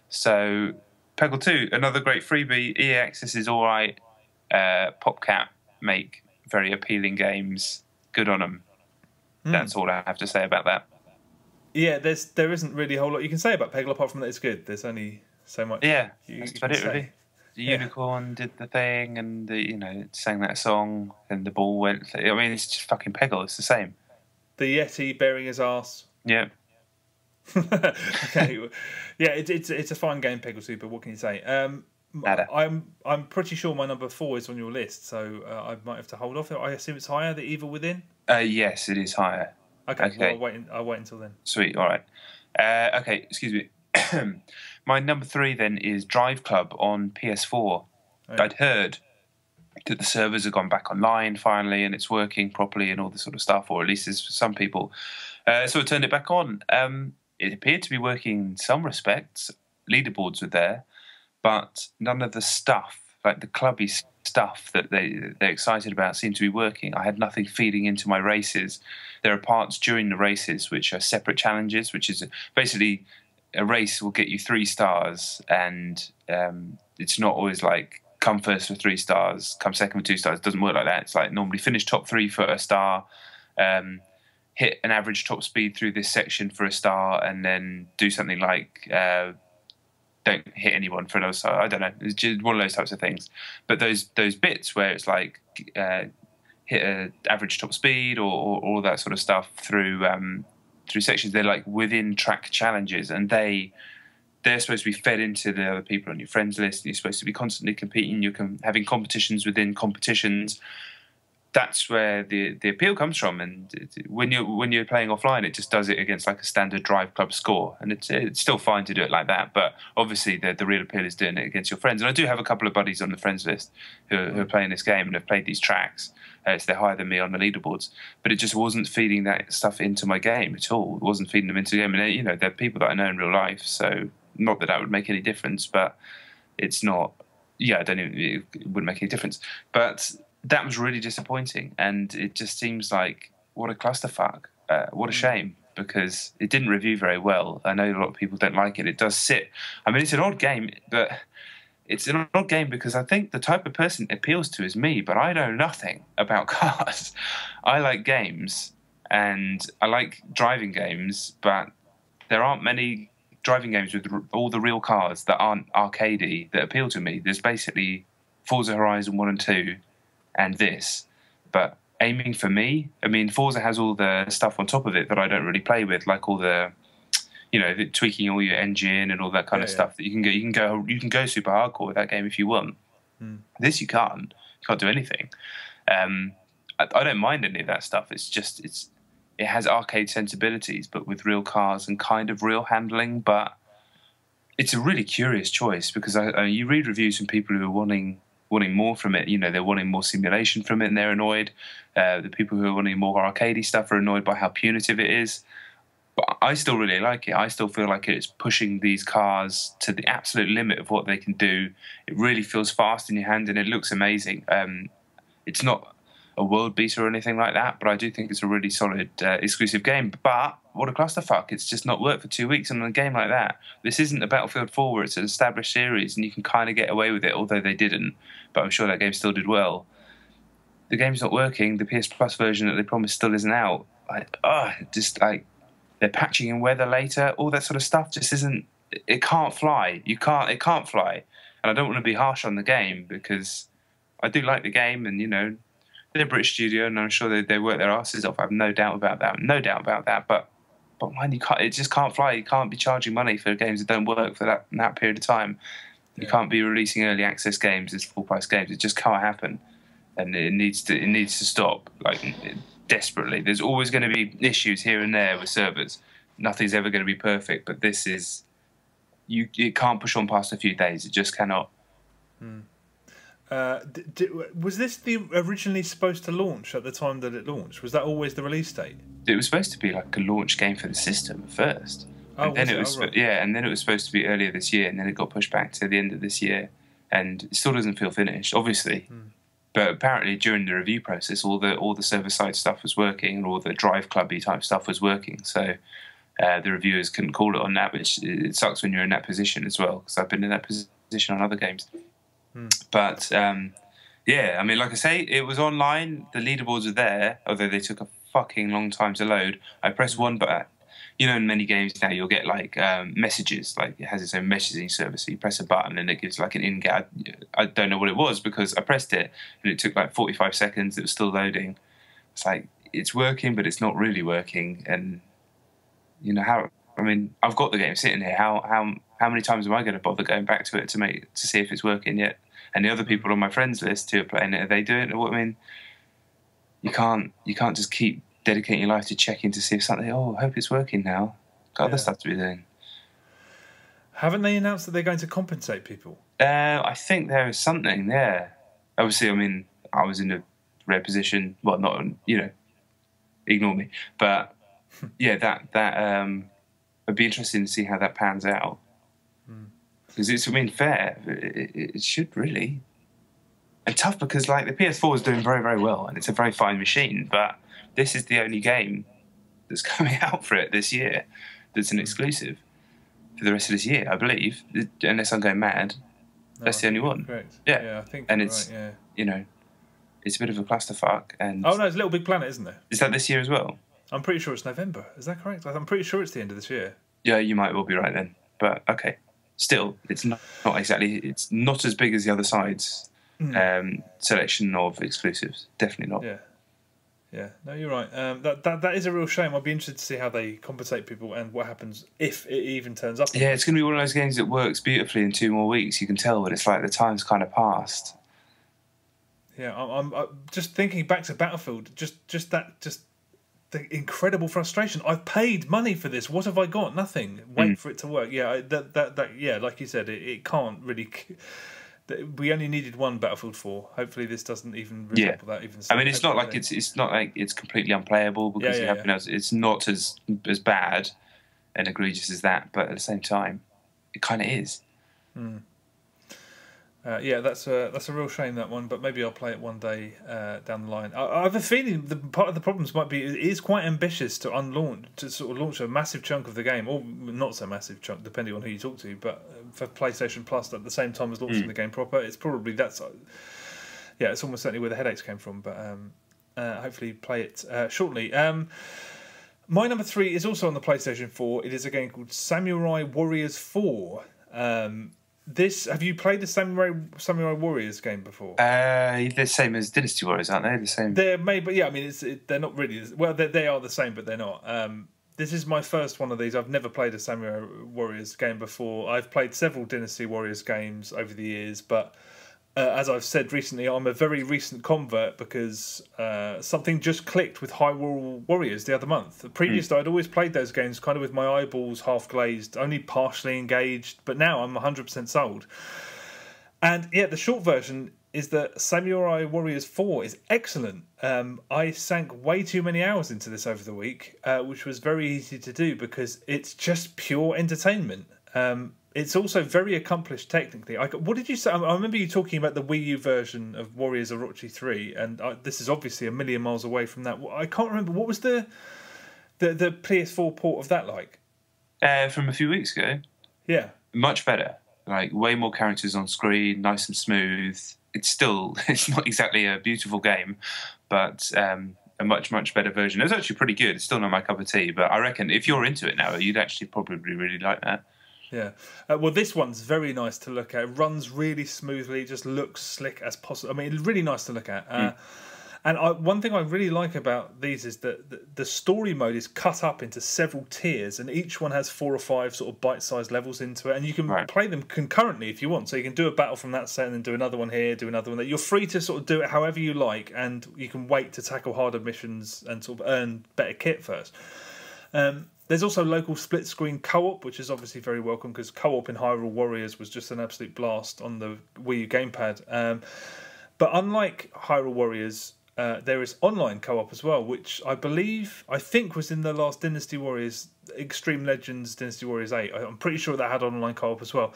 So Peggle 2, another great freebie. EA Access is all right. PopCap make very appealing games. good on them. That's all I have to say about that. Yeah, there isn't really a whole lot you can say about Peggle apart from that it's good. There's only so much. Yeah, you that's can about it, say. really. The unicorn did the thing, and it sang that song, and the ball went. I mean, it's just fucking Peggle. It's the same. The Yeti burying his ass. Yeah. Okay. Yeah, it's a fine game, Peggle Super. What can you say? I'm pretty sure my number 4 is on your list, so I might have to hold off. I assume it's higher. The Evil Within. Yes, it is higher. Okay. Well, I'll wait until then. Sweet. All right. Okay. Excuse me. My number 3 then is Driveclub on PS4. I'd heard that the servers have gone back online finally, and it's working properly and all this sort of stuff, or at least it's for some people. So I turned it back on. It appeared to be working in some respects. Leaderboards were there, but none of the stuff, like the clubby stuff that they're excited about, seemed to be working. I had nothing feeding into my races. There are parts during the races which are separate challenges, which is basically a race will get you 3 stars, and it's not always like come first for 3 stars, come second for 2 stars. It doesn't work like that. It's like normally finish top 3 for a star, hit an average top speed through this section for a star, and then do something like don't hit anyone for another star. I don't know. It's just one of those types of things. But those bits where it's like hit an average top speed or all that sort of stuff through sections, they're like within track challenges, and they're supposed to be fed into the other people on your friends list, and you're supposed to be constantly competing. You're having competitions within competitions. That's where the appeal comes from. And when you're playing offline, it just does it against like a standard Driveclub score, and it's still fine to do it like that. But obviously, the real appeal is doing it against your friends. And I do have a couple of buddies on the friends list who are playing this game and have played these tracks. So they're higher than me on the leaderboards, but it just wasn't feeding that stuff into my game at all. It wasn't feeding them into the game, and they're people that I know in real life, so not that would make any difference. But it's not. Yeah, it wouldn't make any difference. But that was really disappointing, and it just seems like what a clusterfuck. What a shame, because it didn't review very well. I know a lot of people don't like it. It does sit. I mean, it's an odd game, but it's an odd game because I think the type of person it appeals to is me, but I know nothing about cars. I like games, and I like driving games, but there aren't many driving games with all the real cars that aren't arcadey that appeal to me. There's basically Forza Horizon 1 and 2 and this, but aiming for me, I mean, Forza has all the stuff on top of it that I don't really play with, like all the the tweaking all your engine and all that kind of stuff that you can go super hardcore with that game if you want. This you can't do anything. I don't mind any of that stuff. It's just it has arcade sensibilities, but with real cars and kind of real handling. But it's a really curious choice because you read reviews from people who are wanting more from it. They're wanting more simulation from it, and they're annoyed. The people who are wanting more arcadey stuff are annoyed by how punitive it is. But I still really like it. I still feel like it's pushing these cars to the absolute limit of what they can do. It really feels fast in your hand, and it looks amazing. It's not a world beater or anything like that, but I do think it's a really solid exclusive game. But what a clusterfuck. It's just not worked for 2 weeks on a game like that. This isn't a Battlefield 4 where it's an established series and you can kind of get away with it, although they didn't. But I'm sure that game still did well. The game's not working. The PS Plus version that they promised still isn't out. They're patching in weather later. All that sort of stuff just isn't... It can't fly. It can't fly. And I don't want to be harsh on the game because I do like the game, and, they're a British studio, and I'm sure they work their asses off. I have no doubt about that. But man, it just can't fly. You can't be charging money for games that don't work for that period of time. You can't be releasing early access games as full price games. It just can't happen, and it needs to stop desperately. There's always going to be issues here and there with servers. Nothing's ever going to be perfect, but this is you can't push on past a few days. It just cannot. Was this originally supposed to launch at the time that it launched? Was that always the release date? It was supposed to be like a launch game for the system first. And then it was supposed to be earlier this year, and then it got pushed back to the end of this year, and it still doesn't feel finished, obviously. But apparently during the review process, all the server side stuff was working, and all the Driveclub-y type stuff was working. So the reviewers couldn't call it on that, which it sucks when you're in that position as well, because I've been in that position on other games. But Yeah, I mean, like I say, it was online. The leaderboards are there, although they took a fucking long time to load. I pressed one button. You know, in many games now, you'll get like messages. Like it has its own messaging service. So you press a button and it gives like an in-game. I don't know what it was because I pressed it and it took like 45 seconds. It was still loading. It's like it's working, but it's not really working. And you know how? I mean, I've got the game sitting here. How many times am I going to bother going back to it to see if it's working yet? And the other people on my friends list who are playing it, are they doing it? I mean, you can't just keep dedicating your life to checking to see if something. Oh, I hope it's working now. Got other stuff to be doing. Haven't they announced that they're going to compensate people? I think there is something there. Obviously, I mean, I was in a rare position. Well, not ignore me. But yeah, that it'd be interesting to see how that pans out. Because it's, I mean, fair. It should really. And tough because, like, the PS4 is doing very, very well, and it's a very fine machine. But this is the only game that's coming out for it this year that's an exclusive for the rest of this year, I believe. Unless I'm going mad, that's the only one. Correct. Yeah, I think. And it's right, you know, it's a bit of a clusterfuck. And oh no, it's Little Big Planet, isn't there? Is that this year as well? I'm pretty sure it's November. Is that correct? I'm pretty sure it's the end of this year. Yeah, you might well be right then. But okay. Still, it's not exactly. It's not as big as the other side's selection of exclusives. Definitely not. Yeah. No, you're right. That is a real shame. I'd be interested to see how they compensate people and what happens if it even turns up. Yeah, it's going to be one of those games that works beautifully in 2 more weeks. You can tell, but it's like the time's kind of passed. Yeah, I'm just thinking back to Battlefield. Just the incredible frustration. I've paid money for this. What have I got? Nothing. Wait for it to work. Yeah, yeah, like you said, it can't really. We only needed one Battlefield 4. Hopefully, this doesn't even resemble that. Even. I mean, it's not like it's not like it's completely unplayable because it's not as bad and egregious as that. But at the same time, it kind of is. Yeah, that's a real shame, that one. But maybe I'll play it one day down the line. I have a feeling part of the problems might be it is quite ambitious to launch a massive chunk of the game, or not so massive chunk, depending on who you talk to. But for PlayStation Plus at the same time as launching the game proper, it's probably it's almost certainly where the headaches came from. But hopefully play it shortly. My number 3 is also on the PlayStation 4. It is a game called Samurai Warriors 4. Have you played the Samurai Warriors game before? They're the same as Dynasty Warriors, aren't they? The same. They're maybe, yeah. I mean, they're not really. Well, they are the same, but they're not. This is my first one of these. I've never played a Samurai Warriors game before. I've played several Dynasty Warriors games over the years, but as I've said recently, I'm a very recent convert because something just clicked with Hyrule Warriors the other month. Previously, I'd always played those games kind of with my eyeballs half glazed, only partially engaged, but now I'm 100% sold. And yeah, the short version is that Samurai Warriors 4 is excellent. I sank way too many hours into this over the week, which was very easy to do because it's just pure entertainment. It's also very accomplished technically. What did you say? I remember you talking about the Wii U version of Warriors Orochi 3, and this is obviously a million miles away from that. I can't remember. What was the PS4 port of that like? From a few weeks ago. Yeah. Much better. Like, way more characters on screen, nice and smooth. It's not exactly a beautiful game, but a much, much better version. It was actually pretty good. It's still not my cup of tea, but I reckon if you're into it now, you'd actually probably really like that. Yeah. Well, this one's very nice to look at. It runs really smoothly. It just looks slick as possible. I mean, it's really nice to look at. And one thing I really like about these is that the story mode is cut up into several tiers, and each one has 4 or 5 sort of bite-sized levels into it, and you can play them concurrently if you want. So you can do a battle from that set and then do another one here, do another one there. You're free to sort of do it however you like, and you can wait to tackle harder missions and sort of earn better kit first. There's also local split-screen co-op, which is obviously very welcome because co-op in Hyrule Warriors was just an absolute blast on the Wii U gamepad. But unlike Hyrule Warriors, there is online co-op as well, which I think was in the last Dynasty Warriors, Extreme Legends Dynasty Warriors 8. I'm pretty sure that had online co-op as well.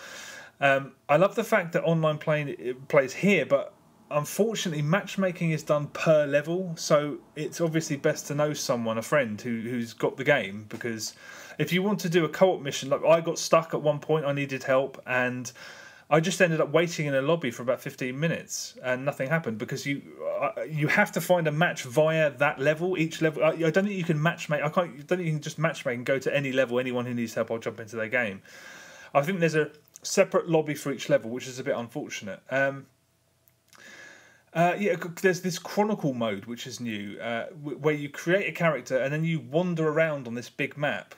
I love the fact that online plays here, but unfortunately matchmaking is done per level, so it's obviously best to know someone, a friend who's got the game, because if you want to do a co-op mission, like I got stuck at one point, I needed help, and I just ended up waiting in a lobby for about 15 minutes and nothing happened because you have to find a match via that level. Each level, I don't think you can matchmake. I don't think you can just matchmake and go to any level. Anyone who needs help, I'll jump into their game. I think there's a separate lobby for each level, which is a bit unfortunate. There's this Chronicle mode, which is new, where you create a character and then you wander around on this big map,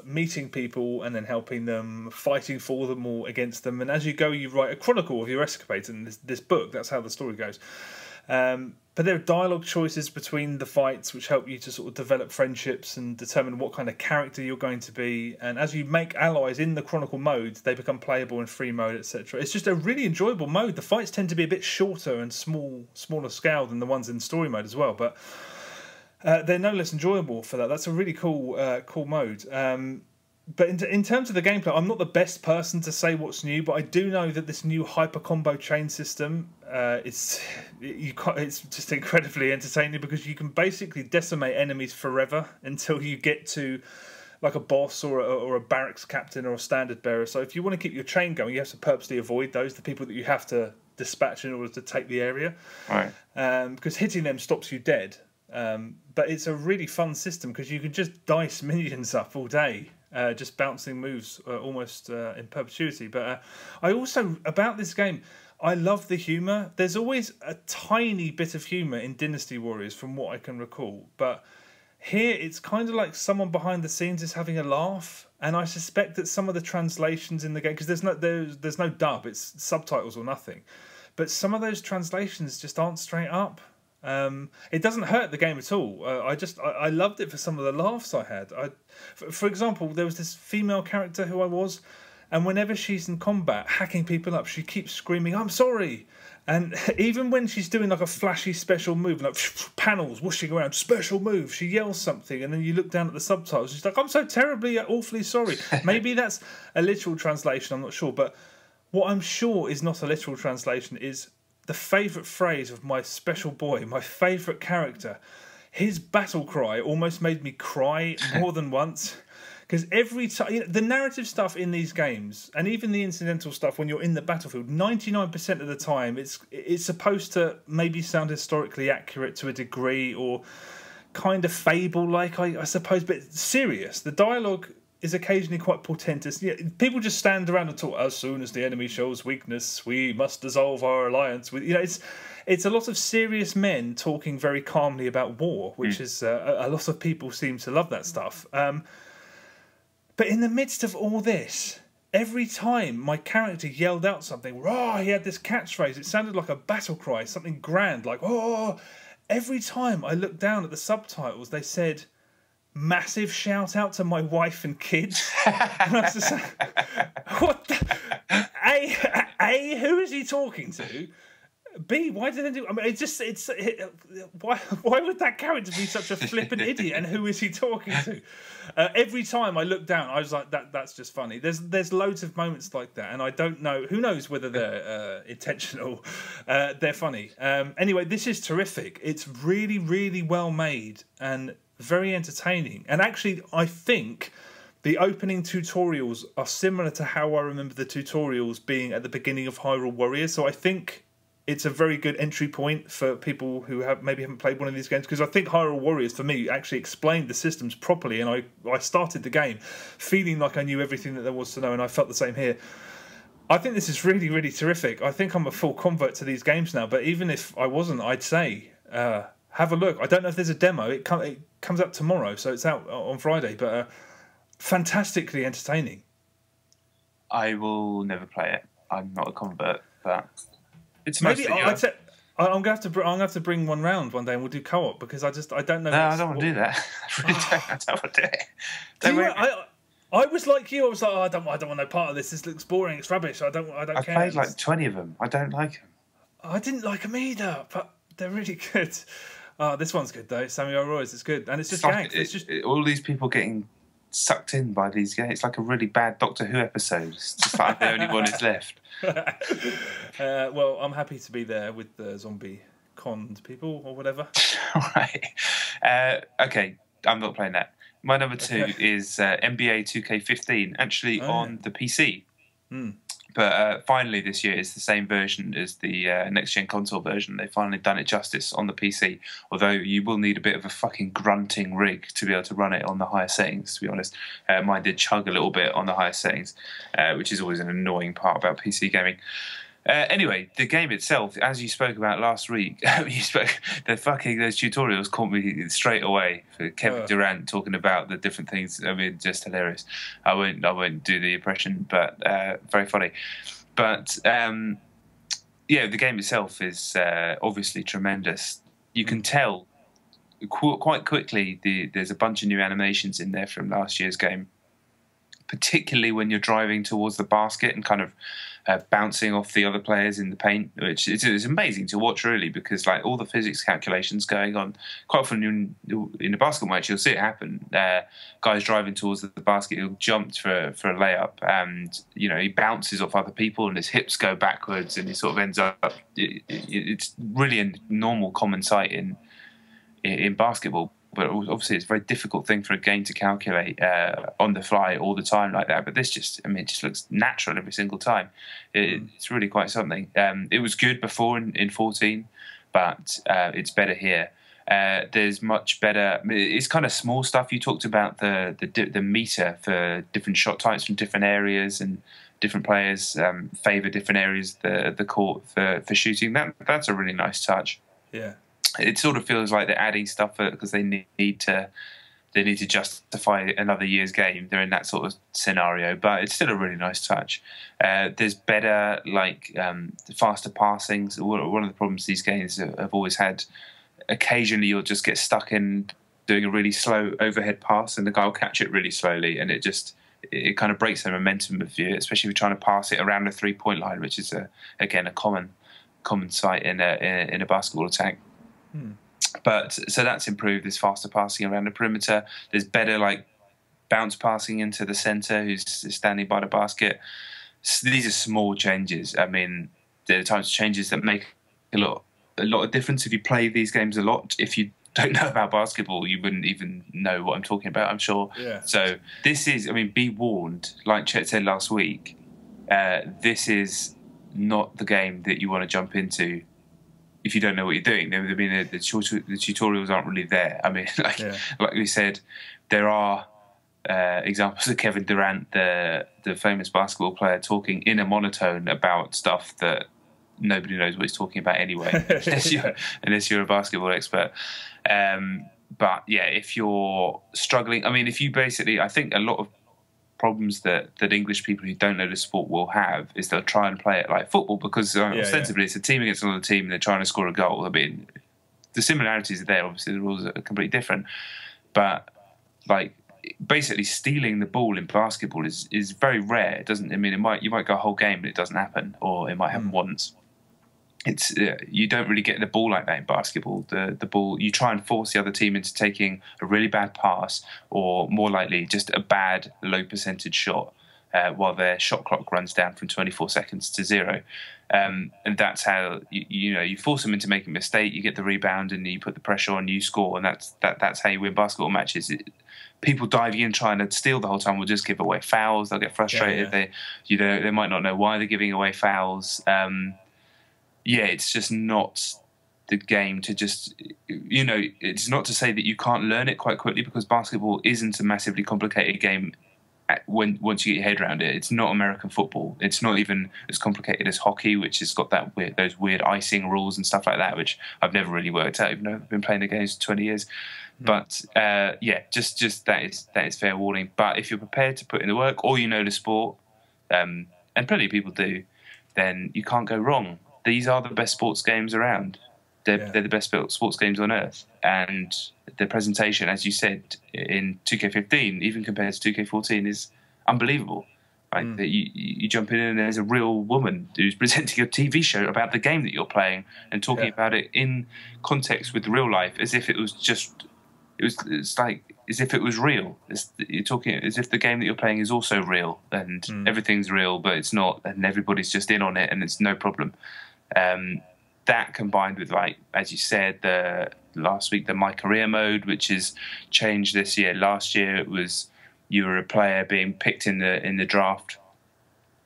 meeting people and then helping them, fighting for them or against them. And as you go, you write a chronicle of your escapades in this book. That's how the story goes. But there are dialogue choices between the fights which help you to sort of develop friendships and determine what kind of character you're going to be. And as you make allies in the Chronicle mode, they become playable in free mode, etc. It's just a really enjoyable mode. The fights tend to be a bit shorter and smaller scale than the ones in story mode as well, but they're no less enjoyable for that. That's a really cool mode. But in terms of the gameplay, I'm not the best person to say what's new, but I do know that this new hyper combo chain system, it's just incredibly entertaining because you can basically decimate enemies forever until you get to like a boss or a barracks captain or a standard bearer. So if you want to keep your chain going, you have to purposely avoid those, the people that you have to dispatch in order to take the area. Right. Because hitting them stops you dead. But it's a really fun system because you can just dice minions up all day. Just bouncing moves almost in perpetuity. But I also, about this game, I love the humour. There's always a tiny bit of humour in Dynasty Warriors from what I can recall. But here it's kind of like someone behind the scenes is having a laugh. And I suspect that some of the translations in the game, because there's no dub, it's subtitles or nothing. But some of those translations just aren't straight up. It doesn't hurt the game at all. I loved it for some of the laughs I had. For example, there was this female character who I was, and whenever she's in combat hacking people up, she keeps screaming, "I'm sorry!" And even when she's doing like a flashy special move, like panels whooshing around, special move, she yells something, and then you look down at the subtitles, she's like, "I'm so terribly, awfully sorry." Maybe that's a literal translation, I'm not sure, but what I'm sure is not a literal translation is the favourite phrase of my special boy, my favourite character. His battle cry almost made me cry more than once. Because every time, the narrative stuff in these games, and even the incidental stuff when you're in the battlefield, 99% of the time, it's supposed to maybe sound historically accurate to a degree, or kind of fable-like, I suppose, but serious. The dialogue is occasionally quite portentous. Yeah, people just stand around and talk. As soon as the enemy shows weakness, we must dissolve our alliance. With it's a lot of serious men talking very calmly about war, which is a lot of people seem to love that stuff. But in the midst of all this, every time my character yelled out something, he had this catchphrase. It sounded like a battle cry, something grand, like "oh." Every time I looked down at the subtitles, they said, "Massive shout out to my wife and kids." And I was just like, what the? A, who is he talking to? B, why did they do? I mean, why would that character be such a flippant idiot? And who is he talking to? Every time I looked down, I was like, that's just funny. There's loads of moments like that, and I don't know. Who knows whether they're intentional? They're funny. Anyway, this is terrific. It's really, really well made and very entertaining. And actually, I think the opening tutorials are similar to how I remember the tutorials being at the beginning of Hyrule Warriors. So I think it's a very good entry point for people who maybe haven't played one of these games, because I think Hyrule Warriors, for me, actually explained the systems properly, and I started the game feeling like I knew everything that there was to know, and I felt the same here. I think this is really, really terrific. I think I'm a full convert to these games now, but even if I wasn't, I'd say have a look. I don't know if there's a demo. It comes out tomorrow, so it's out on Friday, but fantastically entertaining. I will never play it. I'm not a convert, but it's maybe mostly, I'm gonna have to bring one round one day, and we'll do co-op, because I don't know. No, I don't want to do that. I really don't. I don't want to do it. I was like you. I was like, I don't want no part of this. This looks boring. It's rubbish. I don't care. I played like 20 of them. I don't like them. I didn't like them either, but they're really good. This one's good though. Samuel Roy's is good, and it's just gags. It's just all these people getting sucked in by these games. It's like a really bad Doctor Who episode. It's just like I'm the only one who's left. Well, I'm happy to be there with the zombie conned people or whatever. Right. Okay, I'm not playing that. My number two is NBA 2K15, actually on the PC. But But finally this year it's the same version as the next-gen console version. They've finally done it justice on the PC, although you will need a bit of a fucking grunting rig to be able to run it on the higher settings, to be honest. Mine did chug a little bit on the higher settings, which is always an annoying part about PC gaming. Anyway, the game itself, as you spoke about last week, those tutorials caught me straight away. For Kevin Durant talking about the different things, I mean, just hilarious. I won't do the impression, but very funny. But the game itself is obviously tremendous. You can tell quite quickly there's a bunch of new animations in there from last year's game, particularly when you're driving towards the basket and kind of bouncing off the other players in the paint, which is amazing to watch, really, because like all the physics calculations going on. Quite often in a basketball match, you'll see it happen. Guys driving towards the basket, he'll jump for a layup, and he bounces off other people, and his hips go backwards, and he sort of ends up. It's really a normal, common sight in basketball. But obviously, it's a very difficult thing for a game to calculate on the fly all the time like that. But this just looks natural every single time. It's really quite something. It was good before in 14, but it's better here. There's much better. It's kind of small stuff. You talked about the meter for different shot types from different areas, and different players favour different areas the court for shooting. That's a really nice touch. Yeah. It sort of feels like they're adding stuff because they need to justify another year's game. They're in that sort of scenario, but it's still a really nice touch. There's better, faster passing. So one of the problems these games have always had, occasionally you'll just get stuck in doing a really slow overhead pass, and the guy will catch it really slowly, and it kind of breaks the momentum of you, especially if you're trying to pass it around the 3-point line, which is again a common sight in a basketball attack. But so that's improved. There's faster passing around the perimeter. There's better bounce passing into the center who's standing by the basket. So these are small changes. I mean, they're the types of changes that make a lot of difference. If you play these games a lot, if you don't know about basketball, you wouldn't even know what I'm talking about, I'm sure. Yeah. So this is, be warned, like Chet said last week, this is not the game that you want to jump into if you don't know what you're doing. I mean, the tutorials aren't really there. I mean, like we said, there are examples of Kevin Durant, the famous basketball player, talking in a monotone about stuff that nobody knows what he's talking about anyway, unless you're a basketball expert. But yeah, if you're struggling, I think a lot of problems that English people who don't know the sport will have is they'll try and play it like football because ostensibly it's a team against another team and they're trying to score a goal. I mean, the similarities are there. Obviously, the rules are completely different. But basically stealing the ball in basketball is very rare. It doesn't. You might go a whole game but it doesn't happen, or it might happen once. It's you don't really get the ball like that in basketball. The ball, you try and force the other team into taking a really bad pass, or more likely just a bad low percentage shot, while their shot clock runs down from 24 seconds to 0. And that's how you force them into making a mistake. You get the rebound and you put the pressure on, you score, and that's how you win basketball matches. People diving in trying to steal the whole time will just give away fouls. They'll get frustrated. They might not know why they're giving away fouls. It's just not the game to just, it's not to say that you can't learn it quite quickly, because basketball isn't a massively complicated game once you get your head around it. It's not American football. It's not even as complicated as hockey, which has got those weird icing rules and stuff like that, which I've never really worked out, even though I've been playing the games for 20 years. But just that is fair warning. But if you're prepared to put in the work, or the sport, and plenty of people do, then you can't go wrong. These are the best sports games around. They're the best sports games on earth. And the presentation, as you said, in 2K15, even compared to 2K14, is unbelievable. That you jump in and there's a real woman who's presenting a TV show about the game that you're playing and talking about it in context with real life, as if it was just... It's like as if it was real. You're talking as if the game that you're playing is also real, and everything's real, but it's not, and everybody's just in on it, and it's no problem. That combined with, as you said, last week, the My Career mode, which is changed this year. Last year it was you were a player being picked in the draft,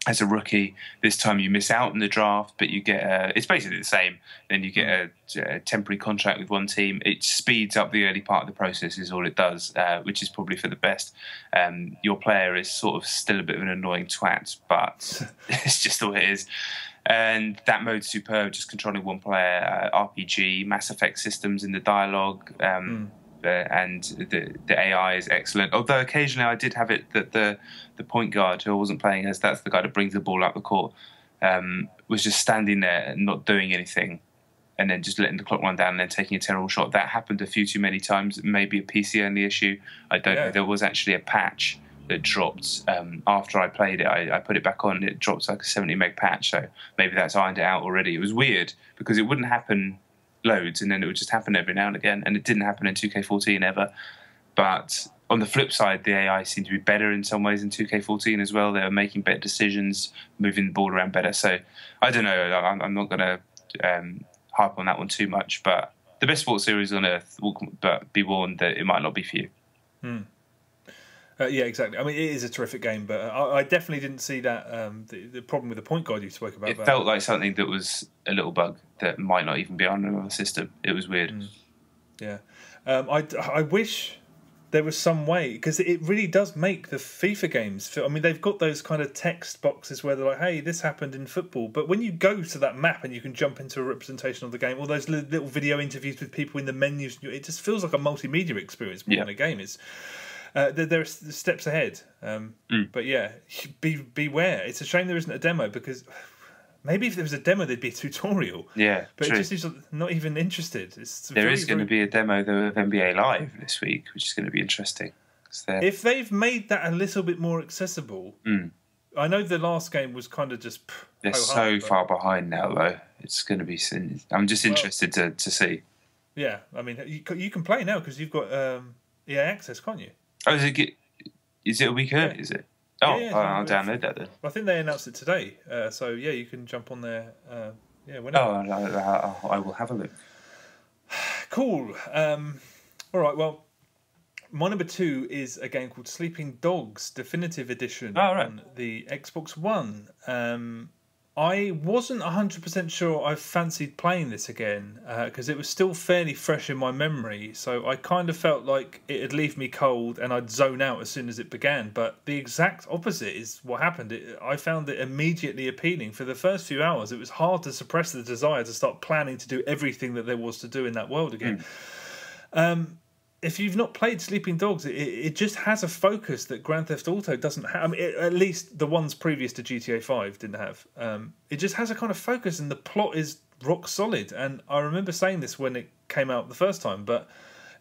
as a rookie. This time you miss out on the draft, but you get it's basically the same. Then you get a temporary contract with one team. It speeds up the early part of the process is all it does, which is probably for the best. Your player is sort of still a bit of an annoying twat, but it's just the way it is. And that mode's superb, just controlling one player, RPG, Mass Effect systems in the dialogue, and the AI is excellent. Although occasionally I did have it that the point guard who I wasn't playing as, that's the guy that brings the ball up the court, was just standing there and not doing anything, and then just letting the clock run down and then taking a terrible shot. That happened a few too many times. Maybe a PC only issue. I don't know. There was actually a patch that dropped after I played it. I put it back on and it dropped like a 70 meg patch, so maybe that's ironed it out already. It was weird because it wouldn't happen loads and then it would just happen every now and again, and it didn't happen in 2K14 ever. But on the flip side, the AI seemed to be better in some ways in 2K14 as well. They were making better decisions, moving the ball around better. So I don't know, I'm not going to harp on that one too much, but the best sports series on earth, but be warned that it might not be for you. Yeah, exactly. I mean, it is a terrific game, but I definitely didn't see that the problem with the point guard you spoke about. It felt like something that was a little bug that might not even be on another system. It was weird. Yeah. I wish there was some way, because it really does make the FIFA games feel... I mean, they've got those kind of text boxes where they're like, hey, this happened in football. But when you go to that map and you can jump into a representation of the game, or those little video interviews with people in the menus, it just feels like a multimedia experience more than a game. It's... there are steps ahead, but yeah, beware. It's a shame there isn't a demo, because maybe if there was a demo, there'd be a tutorial. Yeah, but true. it just is not even interested. There is going to be a demo though of NBA Live this week, which is going to be interesting. If they've made that a little bit more accessible, I know the last game was kind of just. They're so far behind now, though. It's going to be. I'm just interested to see. Yeah, I mean, you can play now because you've got EA Access, can't you? Oh, is it a week early, is it? Oh, yeah, I'll download that then. I think they announced it today. So, yeah, you can jump on there. Whenever. Oh, I will have a look. Cool. All right, well, my number 2 is a game called Sleeping Dogs Definitive Edition on the Xbox One. I wasn't 100% sure I fancied playing this again because it was still fairly fresh in my memory. So I kind of felt like it'd leave me cold and I'd zone out as soon as it began. But the exact opposite is what happened. I found it immediately appealing. For the first few hours, it was hard to suppress the desire to start planning to do everything that there was to do in that world again. If you've not played Sleeping Dogs, it just has a focus that Grand Theft Auto doesn't have. I mean, at least the ones previous to GTA 5 didn't have. It just has a kind of focus, and the plot is rock solid. And I remember saying this when it came out the first time, but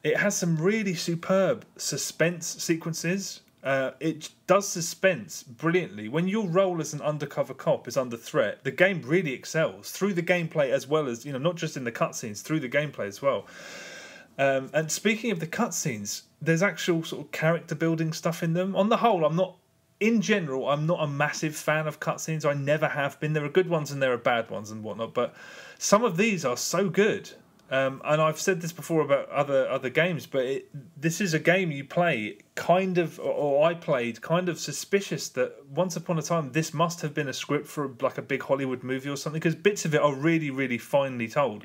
it has some really superb suspense sequences. It does suspense brilliantly. When your role as an undercover cop is under threat, the game really excels through the gameplay as well as, not just in the cutscenes, through the gameplay as well. And speaking of the cutscenes, there's actual sort of character building stuff in them. On the whole, I'm not a massive fan of cutscenes. I never have been. There are good ones and there are bad ones and whatnot, but some of these are so good. And I've said this before about other games, but this is a game you play I played kind of suspicious that once upon a time this must have been a script for like a big Hollywood movie or something, because bits of it are really, really finely told.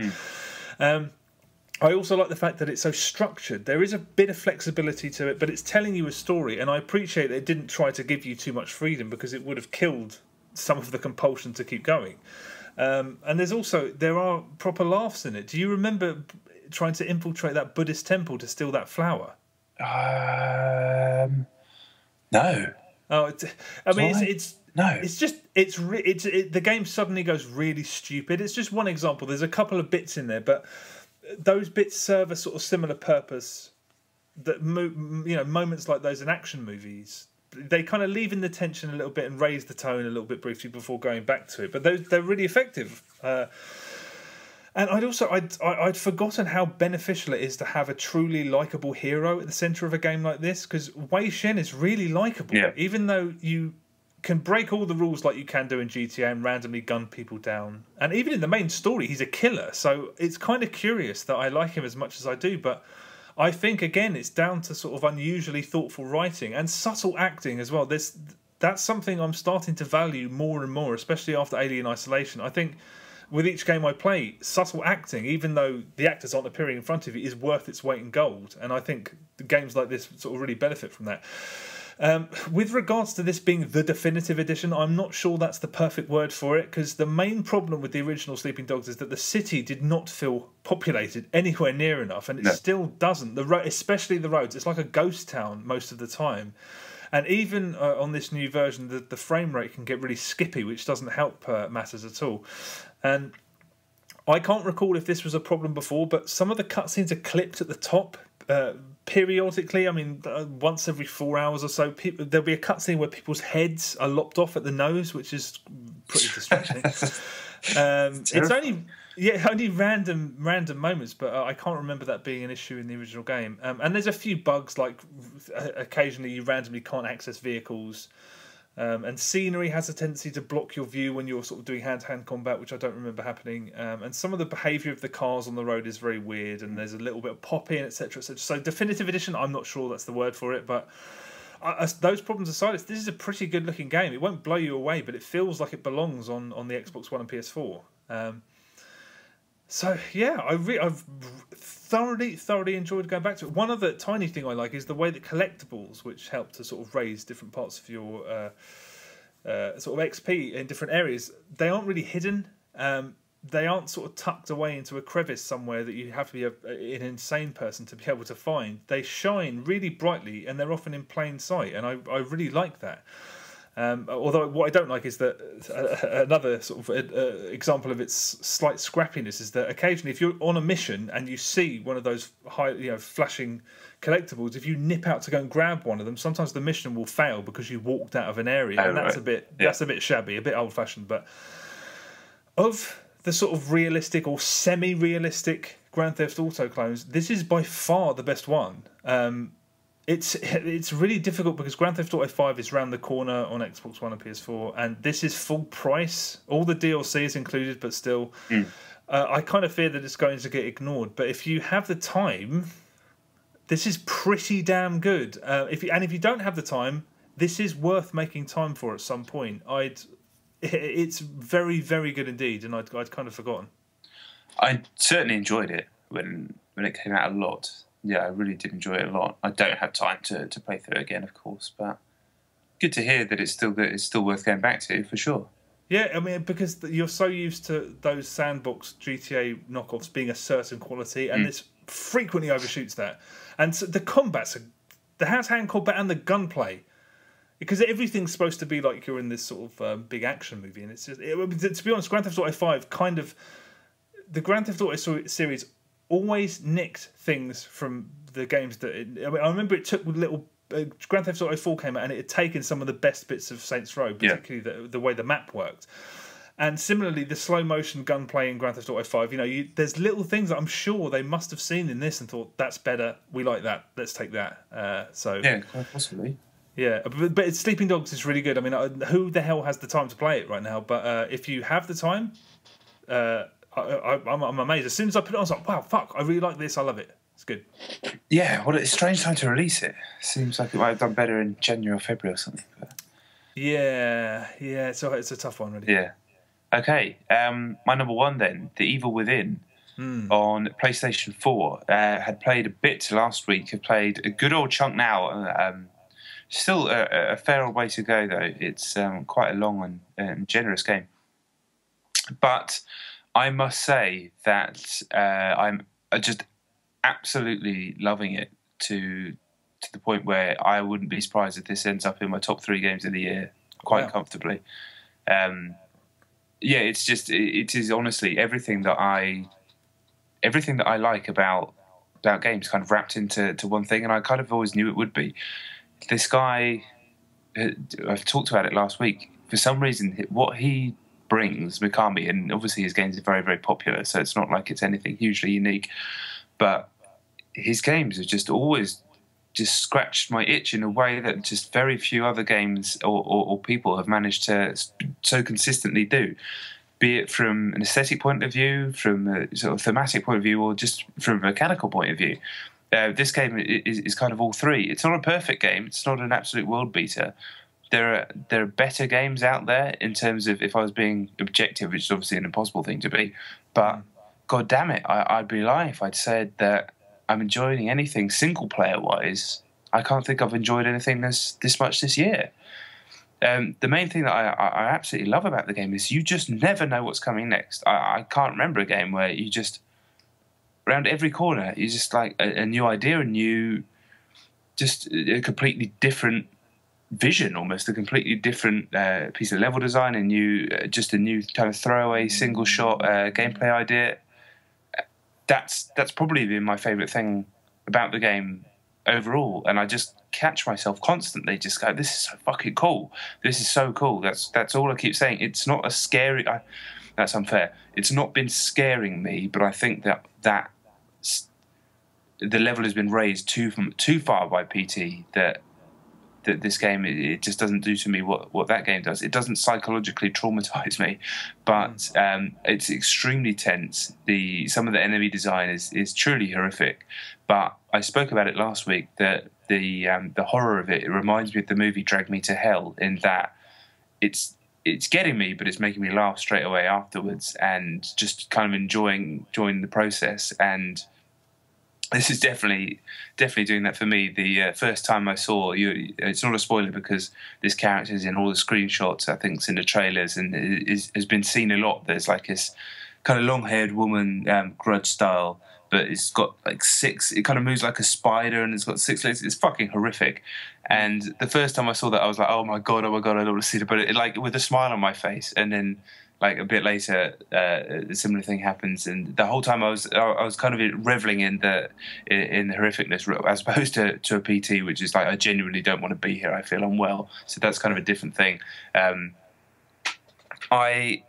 I also like the fact that it's so structured. There is a bit of flexibility to it, but it's telling you a story, and I appreciate that it didn't try to give you too much freedom because it would have killed some of the compulsion to keep going. And there are proper laughs in it. Do you remember trying to infiltrate that Buddhist temple to steal that flower? No. Oh, the game suddenly goes really stupid. It's just one example. There's a couple of bits in there, but those bits serve a sort of similar purpose. That moments like those in action movies, they kind of leave in the tension a little bit and raise the tone a little bit briefly before going back to it. But they're really effective. And I'd forgotten how beneficial it is to have a truly likable hero at the centre of a game like this, because Wei Shen is really likable, even though you can break all the rules like you can do in GTA and randomly gun people down. And even in the main story, he's a killer. So it's kind of curious that I like him as much as I do. But I think, again, it's down to sort of unusually thoughtful writing and subtle acting as well. that's something I'm starting to value more and more, especially after Alien Isolation. I think with each game I play, subtle acting, even though the actors aren't appearing in front of you, is worth its weight in gold. And I think the games like this sort of really benefit from that. With regards to this being the definitive edition, I'm not sure that's the perfect word for it, because the main problem with the original Sleeping Dogs is that the city did not feel populated anywhere near enough, and it still doesn't. Especially the roads, it's like a ghost town most of the time. And even on this new version, the frame rate can get really skippy, which doesn't help matters at all. And I can't recall if this was a problem before, but some of the cutscenes are clipped at the top periodically. I mean, once every 4 hours or so, there'll be a cutscene where people's heads are lopped off at the nose, which is pretty distracting. It's only random moments, but I can't remember that being an issue in the original game. And there's a few bugs, like occasionally you randomly can't access vehicles, and scenery has a tendency to block your view when you're sort of doing hand-to-hand combat, which I don't remember happening. And some of the behaviour of the cars on the road is very weird, and there's a little bit of popping, etc. So definitive edition, I'm not sure that's the word for it, but those problems aside, this is a pretty good-looking game. It won't blow you away, but it feels like it belongs on the Xbox One and PS4. So yeah, I've thoroughly enjoyed going back to it. One other tiny thing I like is the way that collectibles, which help to sort of raise different parts of your sort of XP in different areas, they aren't really hidden. They aren't sort of tucked away into a crevice somewhere that you have to be an insane person to be able to find. They shine really brightly, and they're often in plain sight, and I really like that. Although what I don't like is that another sort of example of its slight scrappiness is that occasionally, if you're on a mission and you see one of those flashing collectibles, if you nip out to go and grab one of them, sometimes the mission will fail because you walked out of an area, and that's that's a bit shabby, a bit old-fashioned. But of the sort of realistic or semi-realistic Grand Theft Auto clones, this is by far the best one. It's really difficult because Grand Theft Auto 5 is round the corner on Xbox One and PS4, and this is full price. All the DLC is included, but still, I kind of fear that it's going to get ignored. But if you have the time, this is pretty damn good. If you don't have the time, this is worth making time for at some point. It's very, very good indeed, and I'd kind of forgotten. I certainly enjoyed it when it came out a lot. Yeah, I really did enjoy it a lot. I don't have time to play through it again, of course, but good to hear that it's still worth going back to, for sure. Yeah, I mean, because you're so used to those sandbox GTA knockoffs being a certain quality, and this frequently overshoots that. And so the combats, the hand-to-hand combat and the gunplay, because everything's supposed to be like you're in this sort of big action movie, and it's just, to be honest, Grand Theft Auto 5 the Grand Theft Auto series always nicked things from the games that I remember it took little Grand Theft Auto 4 came out and it had taken some of the best bits of Saints Row, particularly the way the map worked. And similarly, the slow motion gunplay in Grand Theft Auto 5, there's little things that I'm sure they must have seen in this and thought, that's better, we like that, let's take that. Yeah, quite possibly. Yeah, but Sleeping Dogs is really good. I mean, who the hell has the time to play it right now? But if you have the time, I'm amazed. As soon as I put it on, I was like, wow, fuck, I really like this. I love it. It's good. Yeah, well, it's a strange time to release it. Seems like it might have done better in January or February or something. But... Yeah, so it's a tough one, really. Yeah. Okay, my number one then, The Evil Within, on PlayStation 4. Had played a bit last week. Have played a good old chunk now. Still a fair old way to go, though. It's quite a long and generous game. But... I must say that I'm just absolutely loving it to the point where I wouldn't be surprised if this ends up in my top 3 games of the year quite comfortably. It is honestly everything that I like about games kind of wrapped into one thing, and I kind of always knew it would be. This guy, I've talked about it last week. For some reason, what he brings, Mikami, and obviously his games are very, very popular, so it's not like it's anything hugely unique, but his games have just always just scratched my itch in a way that just very few other games or people have managed to so consistently do, be it from an aesthetic point of view, from a sort of thematic point of view, or just from a mechanical point of view. This game is kind of all three. It's not a perfect game, it's not an absolute world beater, there are better games out there in terms of, if I was being objective, which is obviously an impossible thing to be, but God damn it, I'd be lying if I'd said that I'm enjoying anything single player wise. I can't think I've enjoyed anything this much this year. The main thing that I absolutely love about the game is you just never know what's coming next. I can't remember a game where you just, around every corner, you just like a new idea, just a completely different vision, almost a completely different piece of level design, just a new kind of throwaway single shot gameplay idea. That's probably been my favourite thing about the game overall, and I just catch myself constantly just go, this is so fucking cool, this is so cool. That's all I keep saying. It's not a scary, that's unfair, it's not been scaring me, but I think that the level has been raised too far by PT, that this game, it just doesn't do to me what that game does. It doesn't psychologically traumatize me, but it's extremely tense. Some of the enemy design is truly horrific. But I spoke about it last week, that the horror of it reminds me of the movie Drag Me to Hell, in that it's getting me, but it's making me laugh straight away afterwards, and just kind of enjoying the process. And this is definitely doing that for me. The first time I saw you, it's not a spoiler because this character is in all the screenshots. I think it's in the trailers and has been seen a lot. There's like this kind of long-haired woman, grudge style, but it's got like six. It kind of moves like a spider and it's got 6 legs. It's fucking horrific. And the first time I saw that, I was like, oh my god, I don't want to see it. But it, like with a smile on my face, and then, like a bit later, a similar thing happens, and the whole time I was kind of reveling in the horrificness, as opposed to a PT, which is like, I genuinely don't want to be here. I feel unwell, so that's kind of a different thing. I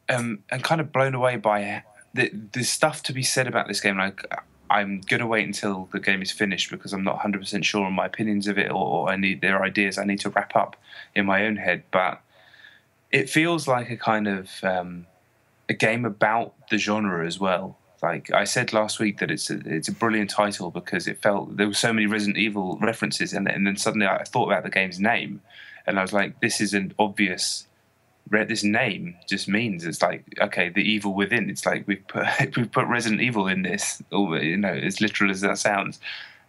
am kind of blown away by the stuff to be said about this game. Like, I'm going to wait until the game is finished because I'm not 100% sure on my opinions of it, or there are ideas I need to wrap up in my own head, but it feels like a kind of a game about the genre as well. Like I said last week, that it's a brilliant title because it felt there were so many Resident Evil references in it, and then suddenly I thought about the game's name, and I was like, this is an obvious. This name just means, it's like, okay, the evil within. It's like we've put Resident Evil in this, or, as literal as that sounds.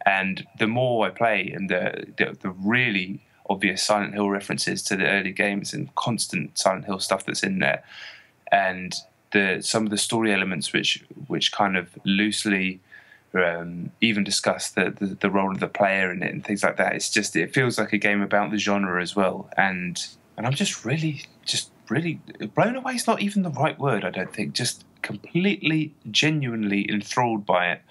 And the more I play, and the really obvious Silent Hill references to the early games and constant Silent Hill stuff that's in there, and some of the story elements which kind of loosely even discuss the role of the player in it and things like that. It feels like a game about the genre as well, and I'm just really blown away is not even the right word, I don't think. Just completely, genuinely enthralled by it.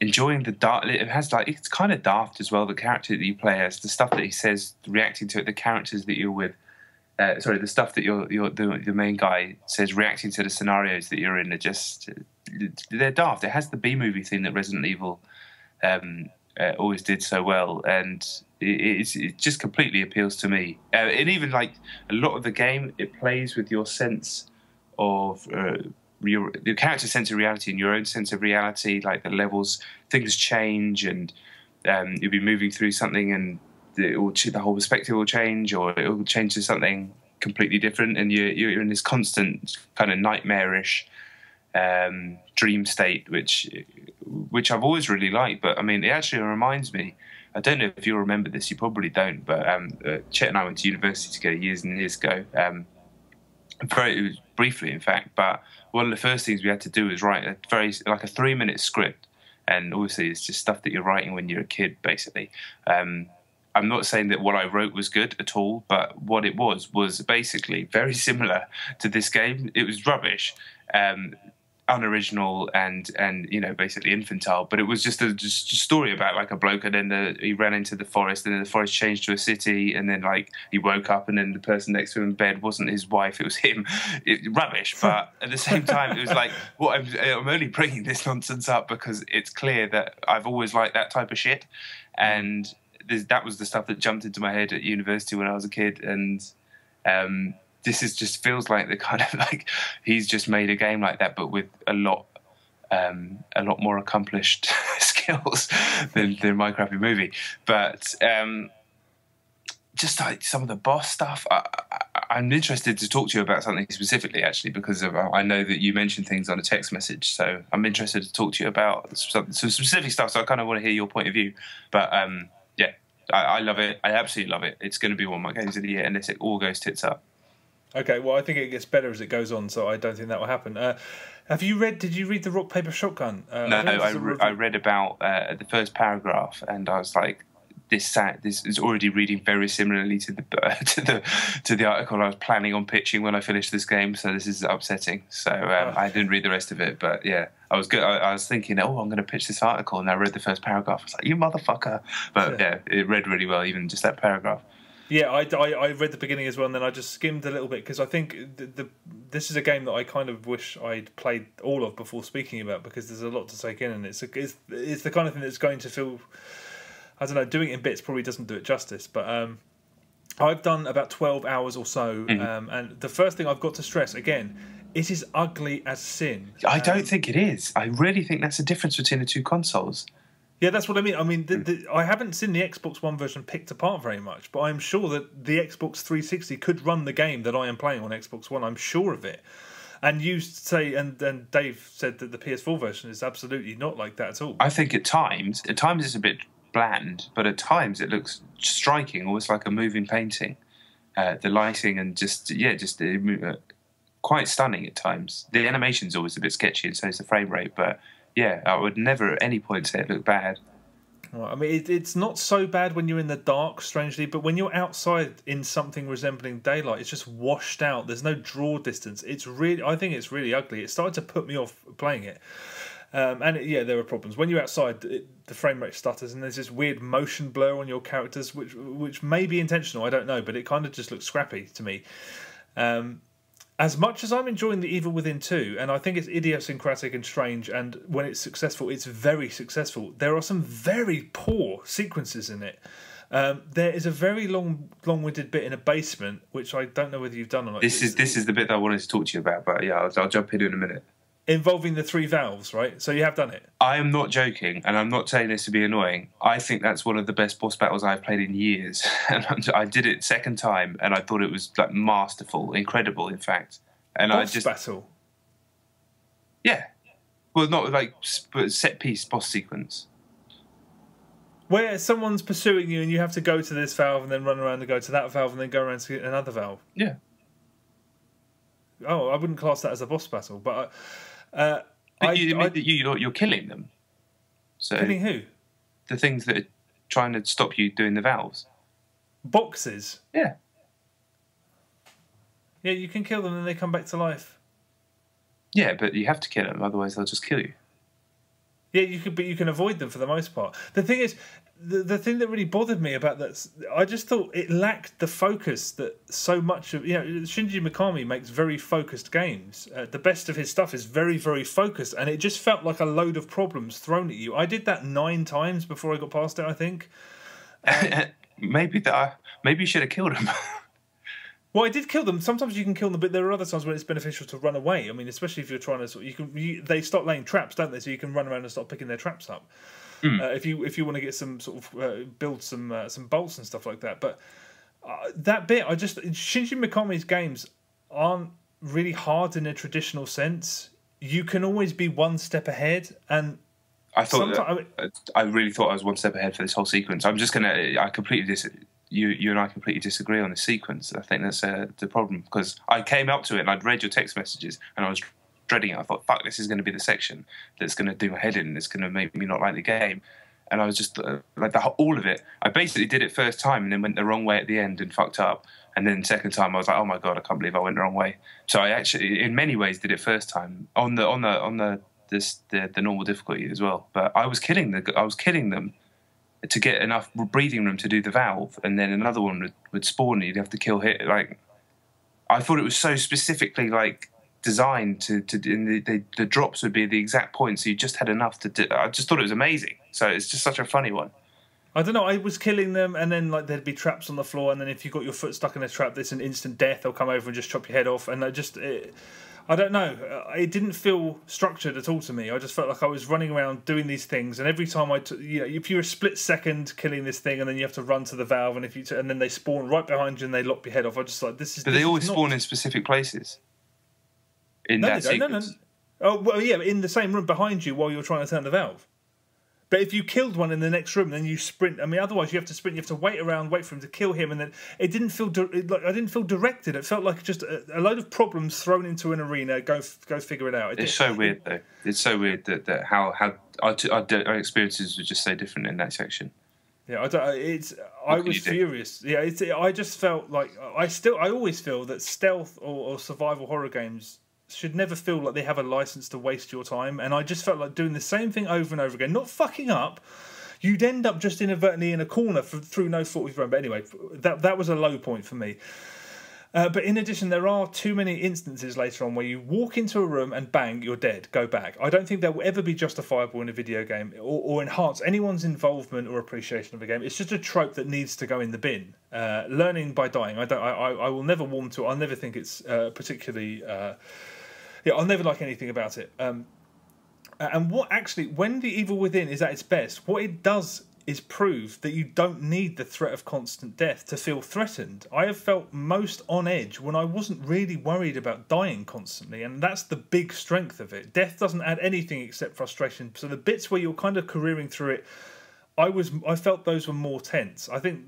Enjoying the dark. It has it's kind of daft as well. The character that you play as, the stuff that he says, reacting to it, the characters that you're with. The stuff that the main guy says, reacting to the scenarios that you're in, they're daft. It has the B-movie thing that Resident Evil always did so well, and it just completely appeals to me. And even like a lot of the game, it plays with your sense of your character's sense of reality and your own sense of reality. Like the levels, things change, and you'll be moving through something, and the whole perspective will change, or it will change to something completely different, and you're in this constant kind of nightmarish dream state, which I've always really liked. But I mean, it actually reminds me, I don't know if you'll remember this, you probably don't, but Chet and I went to university together years and years ago, very briefly in fact, but one of the first things we had to do was write a 3-minute script, and obviously it's just stuff that you're writing when you're a kid, basically. I'm not saying that what I wrote was good at all, but what it was basically very similar to this game. It was rubbish, unoriginal, and basically infantile, but it was just a story about like a bloke, and then he ran into the forest, and then the forest changed to a city, and then like he woke up, and then the person next to him in bed wasn't his wife, it was him. Rubbish, but at the same time it was like, I'm only bringing this nonsense up because it's clear that I've always liked that type of shit, and that was the stuff that jumped into my head at university when I was a kid. And this just feels like the kind of like he's just made a game like that, but with a lot more accomplished skills than my crappy movie. But just like some of the boss stuff. I'm interested to talk to you about something specifically, actually, because I know that you mentioned things on a text message. So I'm interested to talk to you about some specific stuff. So I kind of want to hear your point of view. But yeah, I love it. I absolutely love it. It's going to be one of my games of the year unless it all goes tits up. Okay, well, I think it gets better as it goes on, so I don't think that will happen. Did you read the Rock, Paper, Shotgun? No, I read about the first paragraph, and I was like, this is already reading very similarly to the article I was planning on pitching when I finished this game. So this is upsetting. So I didn't read the rest of it, but yeah, I was good. I was thinking, I'm going to pitch this article, and I read the first paragraph. I was like, you motherfucker! But yeah, it read really well, even just that paragraph. Yeah, I read the beginning as well, and then I just skimmed a little bit because I think this is a game that I kind of wish I'd played all of before speaking about, because there's a lot to take in, and it's the kind of thing that's going to feel, I don't know, doing it in bits probably doesn't do it justice, but I've done about 12 hours or so, and the first thing I've got to stress again, it is ugly as sin. I don't think it is. I really think that's the difference between the two consoles. Yeah, that's what I mean. I mean, I haven't seen the Xbox One version picked apart very much, but I'm sure that the Xbox 360 could run the game that I am playing on Xbox One. I'm sure of it. And you say, and Dave said that the PS4 version is absolutely not like that at all. I think at times it's a bit bland, but at times it looks striking, almost like a moving painting. The lighting and just quite stunning at times. The animation's always a bit sketchy, and so is the frame rate, but yeah, I would never at any point say it looked bad. Well, I mean, it's not so bad when you're in the dark, strangely, but when you're outside in something resembling daylight, it's just washed out. There's no draw distance. I think it's really ugly. It started to put me off playing it. There are problems. When you're outside, the frame rate stutters, and there's this weird motion blur on your characters, which may be intentional, I don't know, but it kind of just looks scrappy to me. As much as I'm enjoying The Evil Within 2, and I think it's idiosyncratic and strange, and when it's successful, it's very successful, there are some very poor sequences in it. There is a very long-winded bit in a basement, which I don't know whether you've done or not. This is the bit that I wanted to talk to you about, but yeah, I'll jump in a minute. Involving the 3 valves, right? So you have done it. I am not joking, and I'm not saying this to be annoying. I think that's one of the best boss battles I've played in years. And I did it second time, and I thought it was like masterful, incredible, in fact. And boss battle? Yeah. Well, not like set-piece boss sequence. Where someone's pursuing you and you have to go to this valve and then run around and go to that valve and then go around to another valve. Yeah. Oh, I wouldn't class that as a boss battle, but... you're killing them. So killing who? The things that are trying to stop you doing the valves. Boxes? Yeah. Yeah, you can kill them and they come back to life. Yeah, but you have to kill them, otherwise they'll just kill you. Yeah, but you can avoid them for the most part. The thing is, the thing that really bothered me about that, I just thought it lacked the focus that so much of... Shinji Mikami makes very focused games. The best of his stuff is very, very focused, and it just felt like a load of problems thrown at you. I did that 9 times before I got past it, I think. Maybe you should have killed him. Well, I did kill them. Sometimes you can kill them, but there are other times when it's beneficial to run away. I mean, especially if you're trying to... they start laying traps, don't they? So you can run around and start picking their traps up. If you want to get some sort of... build some bolts and stuff like that. But that bit, Shinji Mikami's games aren't really hard in a traditional sense. You can always be one step ahead, and... I really thought I was one step ahead for this whole sequence. I completely You and I completely disagree on the sequence. I think that's the problem, because I came up to it and I'd read your text messages and I was dreading it. I thought, fuck, this is going to be the section that's going to do my head in and it's going to make me not like the game. And I was just all of it. I basically did it first time and then went the wrong way at the end and fucked up. And then second time I was like, oh my God, I can't believe I went the wrong way. So I actually, in many ways, did it first time on the normal difficulty as well. But I was killing them to get enough breathing room to do the valve, and then another one would spawn and you'd have to kill hit. Like, I thought it was so specifically designed to and the drops would be the exact point, so you just had enough to do. I just thought it was amazing. So it's just such a funny one. I don't know, I was killing them, and then there'd be traps on the floor, and then if you got your foot stuck in a trap, there's an instant death. They'll come over and just chop your head off, and I don't know. It didn't feel structured at all to me. I just felt like I was running around doing these things, and every time if you're a split second killing this thing, and then you have to run to the valve, and and then they spawn right behind you and they lop your head off. I just like this is. But they always spawn in specific places. No, Oh well, yeah, in the same room behind you while you're trying to turn the valve. But if you killed one in the next room, then you sprint. I mean, otherwise you have to sprint. You have to wait around, wait for him to kill him, and then it didn't feel like I didn't feel directed. It felt like just a load of problems thrown into an arena. Go figure it out. It's so weird, though. It's so weird that how our experiences were just so different in that section. Yeah, I was furious. Yeah, I just felt like I always feel that stealth or survival horror games should never feel like they have a license to waste your time, and I just felt like doing the same thing over and over again, not fucking up. You'd end up just inadvertently in a corner through no fault of your own. But anyway, that was a low point for me. But in addition, there are too many instances later on where you walk into a room and bang, you're dead, go back. I don't think that will ever be justifiable in a video game or enhance anyone's involvement or appreciation of a game. It's just a trope that needs to go in the bin. Learning by dying. I will never warm to it. I'll never think it's particularly... I'll never like anything about it. And what actually, when the evil within is at its best, what it does is prove that you don't need the threat of constant death to feel threatened. I have felt most on edge when I wasn't really worried about dying constantly, and that's the big strength of it. Death doesn't add anything except frustration. So the bits where you're kind of careering through it, I felt those were more tense. I think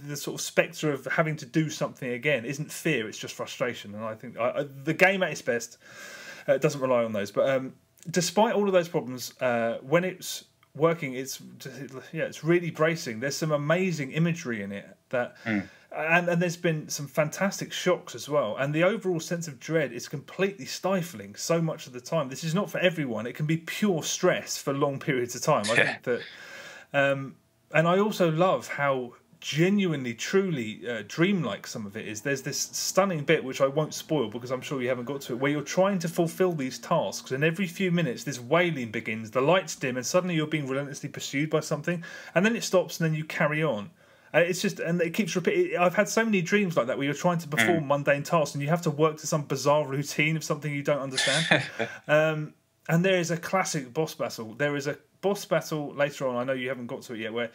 the sort of spectre of having to do something again isn't fear, it's just frustration. And I think the game at its best doesn't rely on those. But despite all of those problems, when it's working, it's really bracing. There's some amazing imagery in it and there's been some fantastic shocks as well. And the overall sense of dread is completely stifling so much of the time. This is not for everyone. It can be pure stress for long periods of time. I think that, and I also love how genuinely, truly dreamlike some of it is. There's this stunning bit which I won't spoil because I'm sure you haven't got to it, where you're trying to fulfill these tasks, and every few minutes this wailing begins, the lights dim, and suddenly you're being relentlessly pursued by something, and then it stops, and then you carry on. It's just, and it keeps repeating. I've had so many dreams like that where you're trying to perform mundane tasks, and you have to work to some bizarre routine of something you don't understand. And there is a classic boss battle. There is a boss battle later on. I know you haven't got to it yet, where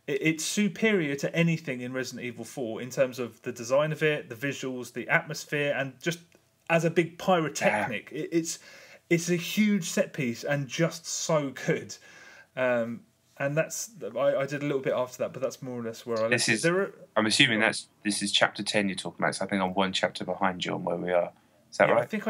it's superior to anything in Resident Evil 4 in terms of the design of it, the visuals, the atmosphere, and just as a big pyrotechnic. It's a huge set piece and just so good. And that's I did a little bit after that, but that's more or less where I left it. I'm assuming this is chapter 10 you're talking about. So I think I'm one chapter behind you on where we are. Is that right? I think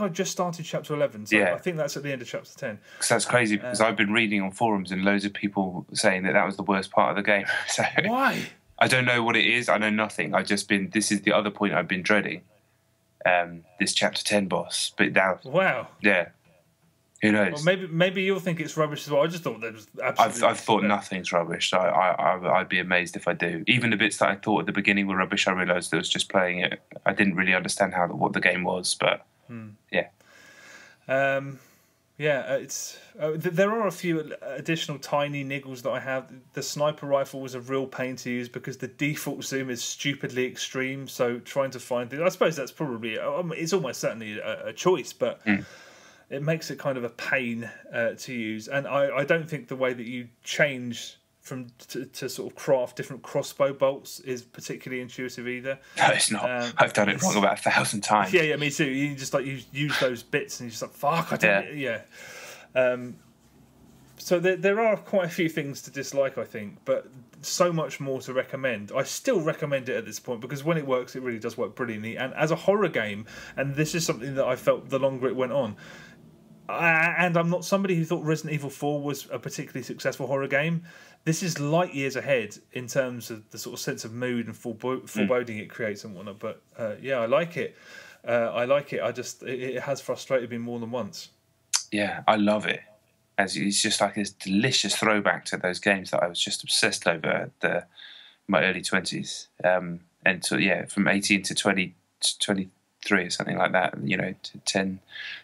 I just started chapter 11, so I think that's at the end of chapter 10. Because that's crazy, because I've been reading on forums and loads of people saying that was the worst part of the game. So why? I don't know what it is. I know nothing. This is the other point I've been dreading. This chapter 10 boss. But now... Wow. Yeah. Who knows? Well, maybe you'll think it's rubbish as well. I just thought that was absolutely... I've thought nothing's rubbish, so I'd be amazed if I do. Even the bits that I thought at the beginning were rubbish, I realised that I was just playing it. I didn't really understand what the game was, but yeah. It's there are a few additional tiny niggles that I have. The sniper rifle was a real pain to use because the default zoom is stupidly extreme, so trying to find it, I suppose that's probably... it's almost certainly a choice, but... It makes it kind of a pain to use, and I don't think the way that you change to sort of craft different crossbow bolts is particularly intuitive either. No, it's not. I've done it wrong about 1,000 times. Yeah, me too. You just like you use those bits, and you're just like, fuck, I don't. Yeah. So there are quite a few things to dislike, I think, but so much more to recommend. I still recommend it at this point because when it works, it really does work brilliantly. And as a horror game, and this is something that I felt the longer it went on. And I'm not somebody who thought Resident Evil 4 was a particularly successful horror game. This is light years ahead in terms of the sort of sense of mood and foreboding it creates and whatnot. But I like it. It has frustrated me more than once. Yeah, I love it. It's just like this delicious throwback to those games that I was just obsessed over at my early 20s. And so, from 18 to 23 or something like that, 10,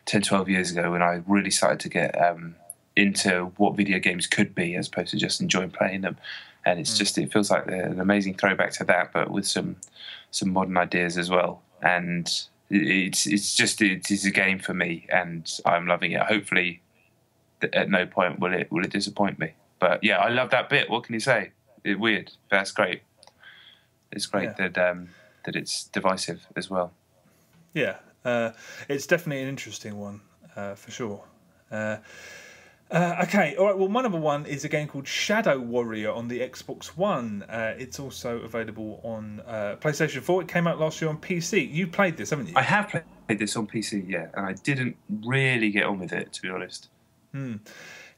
12 years ago when I really started to get into what video games could be as opposed to just enjoying playing them. And it's just, it feels like an amazing throwback to that, but with some modern ideas as well. And it's a game for me, and I'm loving it. Hopefully, at no point will it disappoint me. But yeah, I love that bit. What can you say? Weird. That's great. It's great that it's divisive as well. Yeah, it's definitely an interesting one for sure. Okay, all right. Well, my number one is a game called Shadow Warrior on the Xbox One. It's also available on PlayStation 4. It came out last year on PC. You played this, haven't you? I have played this on PC, yeah, and I didn't really get on with it, to be honest.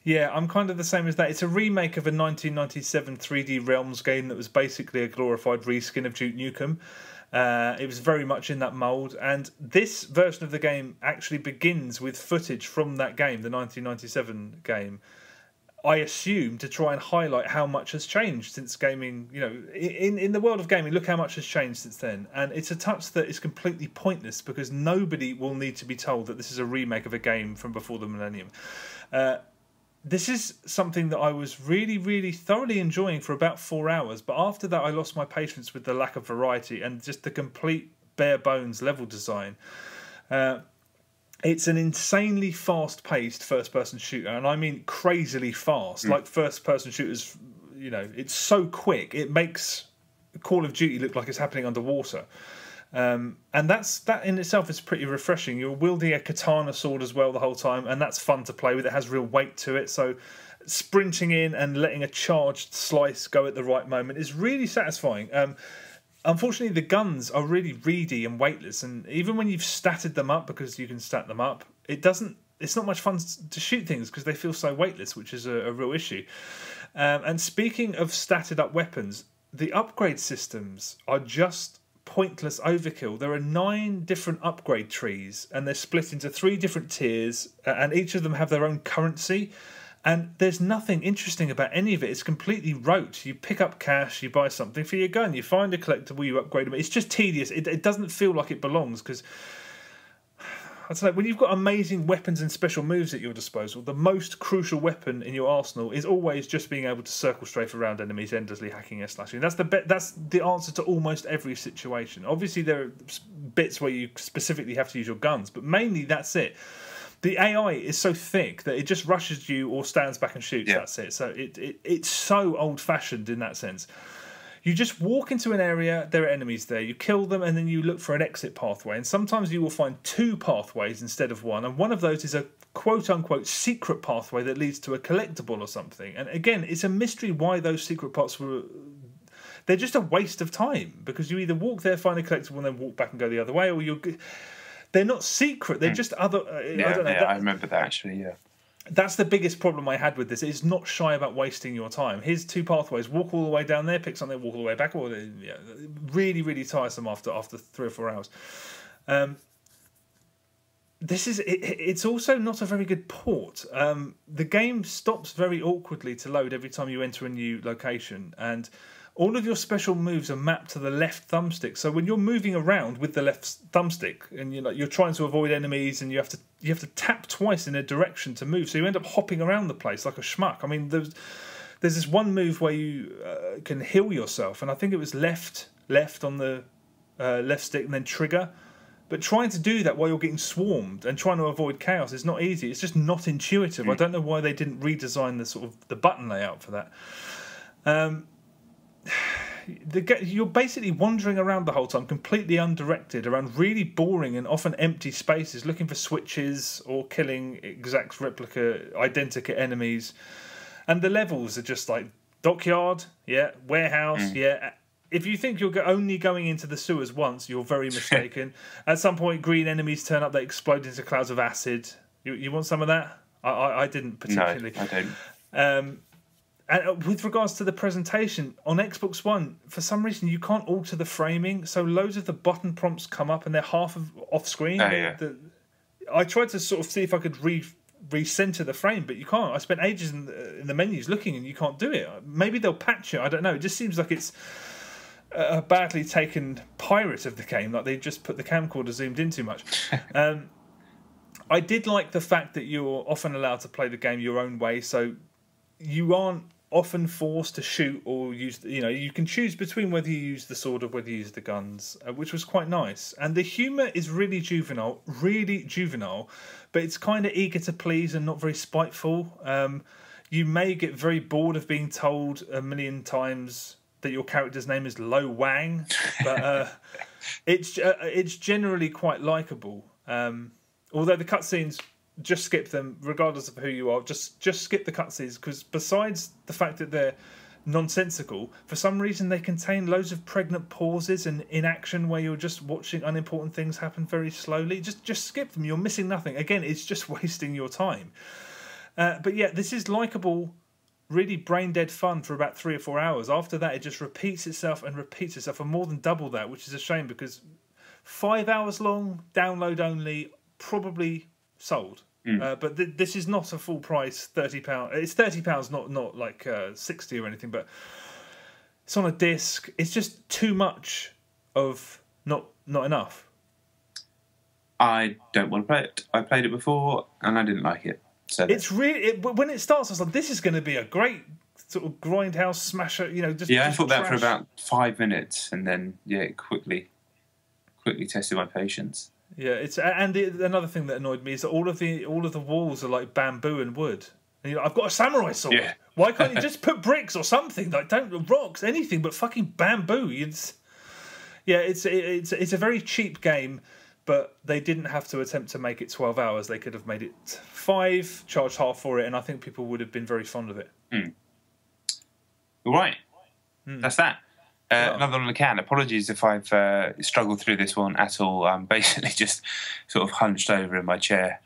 Yeah, I'm kind of the same as that. It's a remake of a 1997 3D Realms game that was basically a glorified reskin of Duke Nukem. It was very much in that mould, and this version of the game actually begins with footage from that game, the 1997 game. I assume to try and highlight how much has changed since gaming. You know, in the world of gaming, look how much has changed since then. And it's a touch that is completely pointless because nobody will need to be told that this is a remake of a game from before the millennium. This is something that I was really, really thoroughly enjoying for about 4 hours. But after that, I lost my patience with the lack of variety and just the complete bare bones level design. It's an insanely fast-paced first-person shooter, and I mean crazily fast. Like first-person shooters, you know, it's so quick. It makes Call of Duty look like it's happening underwater. And that in itself is pretty refreshing. You're wielding a katana sword as well the whole time, and that's fun to play with. It has real weight to it, so sprinting in and letting a charged slice go at the right moment is really satisfying. Unfortunately, the guns are really reedy and weightless, and even when you've statted them up, because you can stat them up, it's not much fun to shoot things because they feel so weightless, which is a real issue. And speaking of statted up weapons, the upgrade systems are just pointless overkill. There are 9 different upgrade trees, and they're split into 3 different tiers, and each of them have their own currency. And there's nothing interesting about any of it. It's completely rote. You pick up cash, you buy something for your gun, you find a collectible, you upgrade them. It's just tedious. It doesn't feel like it belongs because, I don't know, when you've got amazing weapons and special moves at your disposal, the most crucial weapon in your arsenal is always just being able to circle strafe around enemies, endlessly hacking and slashing. That's the answer to almost every situation. Obviously, there are bits where you specifically have to use your guns, but mainly that's it. The AI is so thick that it just rushes you or stands back and shoots. Yeah. That's it. So it's so old-fashioned in that sense. You just walk into an area, there are enemies there, you kill them, and then you look for an exit pathway. And sometimes you will find 2 pathways instead of 1, and one of those is a quote-unquote secret pathway that leads to a collectible or something. And again, it's a mystery why those secret paths were... They're just a waste of time, because you either walk there, find a collectible, and then walk back and go the other way, or you're... They're not secret. They're just other... I don't know. Yeah, I remember that, actually, yeah. That's the biggest problem I had with this. It's not shy about wasting your time. Here's 2 pathways. Walk all the way down there, pick something, walk all the way back. Or, yeah, really, really tiresome after 3 or 4 hours. It's also not a very good port. The game stops very awkwardly to load every time you enter a new location, and all of your special moves are mapped to the left thumbstick. So when you're moving around with the left thumbstick, and you're trying to avoid enemies, and you have to tap twice in a direction to move, so you end up hopping around the place like a schmuck. I mean, there's this one move where you can heal yourself, and I think it was left on the left stick, and then trigger. But trying to do that while you're getting swarmed and trying to avoid chaos is not easy. It's just not intuitive. I don't know why they didn't redesign the button layout for that. You're basically wandering around the whole time, completely undirected, around really boring and often empty spaces, looking for switches or killing exact replica, identical enemies. And the levels are just like dockyard, yeah, warehouse, yeah. If you think you're only going into the sewers once, you're very mistaken. At some point, green enemies turn up, they explode into clouds of acid. You want some of that? I didn't particularly. No, I don't. And with regards to the presentation, on Xbox One, for some reason, you can't alter the framing, so loads of the button prompts come up and they're half off screen. Oh, yeah. I tried to sort of see if I could recenter the frame, but you can't. I spent ages in the menus looking, and you can't do it. Maybe they'll patch it, I don't know. It just seems like it's a badly taken pirate of the game, like they just put the camcorder zoomed in too much. I did like the fact that you're often allowed to play the game your own way, so you aren't often forced to shoot or use. You can choose between whether you use the sword or whether you use the guns, which was quite nice. And the humour is really juvenile, but it's kind of eager to please and not very spiteful. You may get very bored of being told a million times that your character's name is Lo Wang, but it's generally quite likeable. Although the cutscenes, just skip them, regardless of who you are. Just skip the cutscenes, because besides the fact that they're nonsensical, for some reason they contain loads of pregnant pauses and inaction where you're just watching unimportant things happen very slowly. Just skip them. You're missing nothing. Again, it's just wasting your time. But yeah, this is likeable, really brain-dead fun for about 3 or 4 hours. After that, it just repeats itself and more than double that, which is a shame, because 5 hours long, download only, probably sold. But this is not a full price £30. It's £30, not like 60 or anything, but it's on a disc. It's just too much of not enough. I don't want to play it. I played it before and I didn't like it. So it's really when it starts, I was like, this is going to be a great sort of grindhouse smasher. I thought that for about 5 minutes, and then it quickly tested my patience. Yeah, another thing that annoyed me is that all of the walls are like bamboo and wood. And I've got a samurai sword. Yeah. Why can't you just put bricks or something? Like, don't rocks, anything but fucking bamboo. It's a very cheap game, but they didn't have to attempt to make it 12 hours. They could have made it 5, charged half for it, and I think people would have been very fond of it. All right, that's that. Another one on the can. Apologies if I've struggled through this one at all. I'm basically just sort of hunched over in my chair,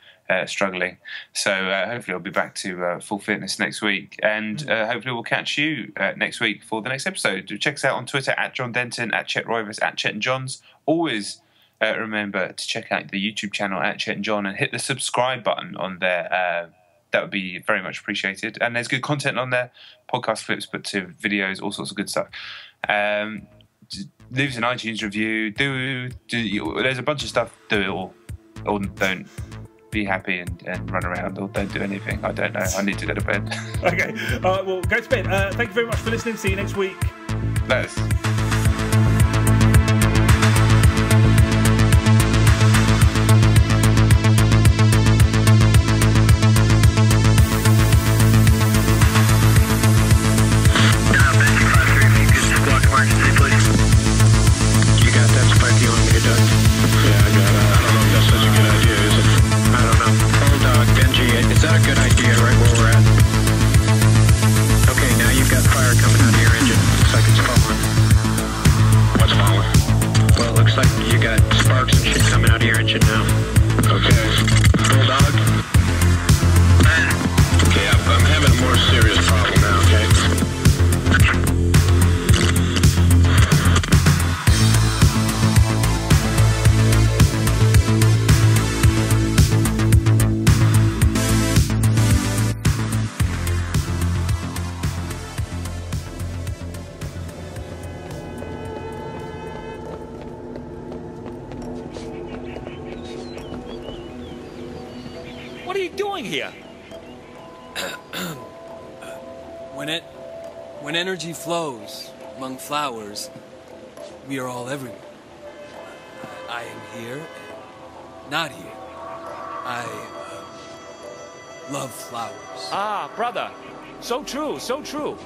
struggling. So hopefully I'll be back to full fitness next week. And hopefully we'll catch you next week for the next episode. Check us out on Twitter, @JohnDenton, @Chet Roivas, @Chet and Johns. Always remember to check out the YouTube channel @Chet and John and hit the subscribe button on there. That would be very much appreciated. And there's good content on there. Podcast clips put to videos, all sorts of good stuff. Leave us an iTunes review. There's a bunch of stuff. Do it all. Or don't be happy and run around, or don't do anything. I don't know. I need to go to bed. Okay. Well, go to bed. Thank you very much for listening. See you next week. Let's. What are you doing here? When energy flows among flowers, we are all everywhere. I am here and not here. I love flowers. Ah, brother. So true, so true.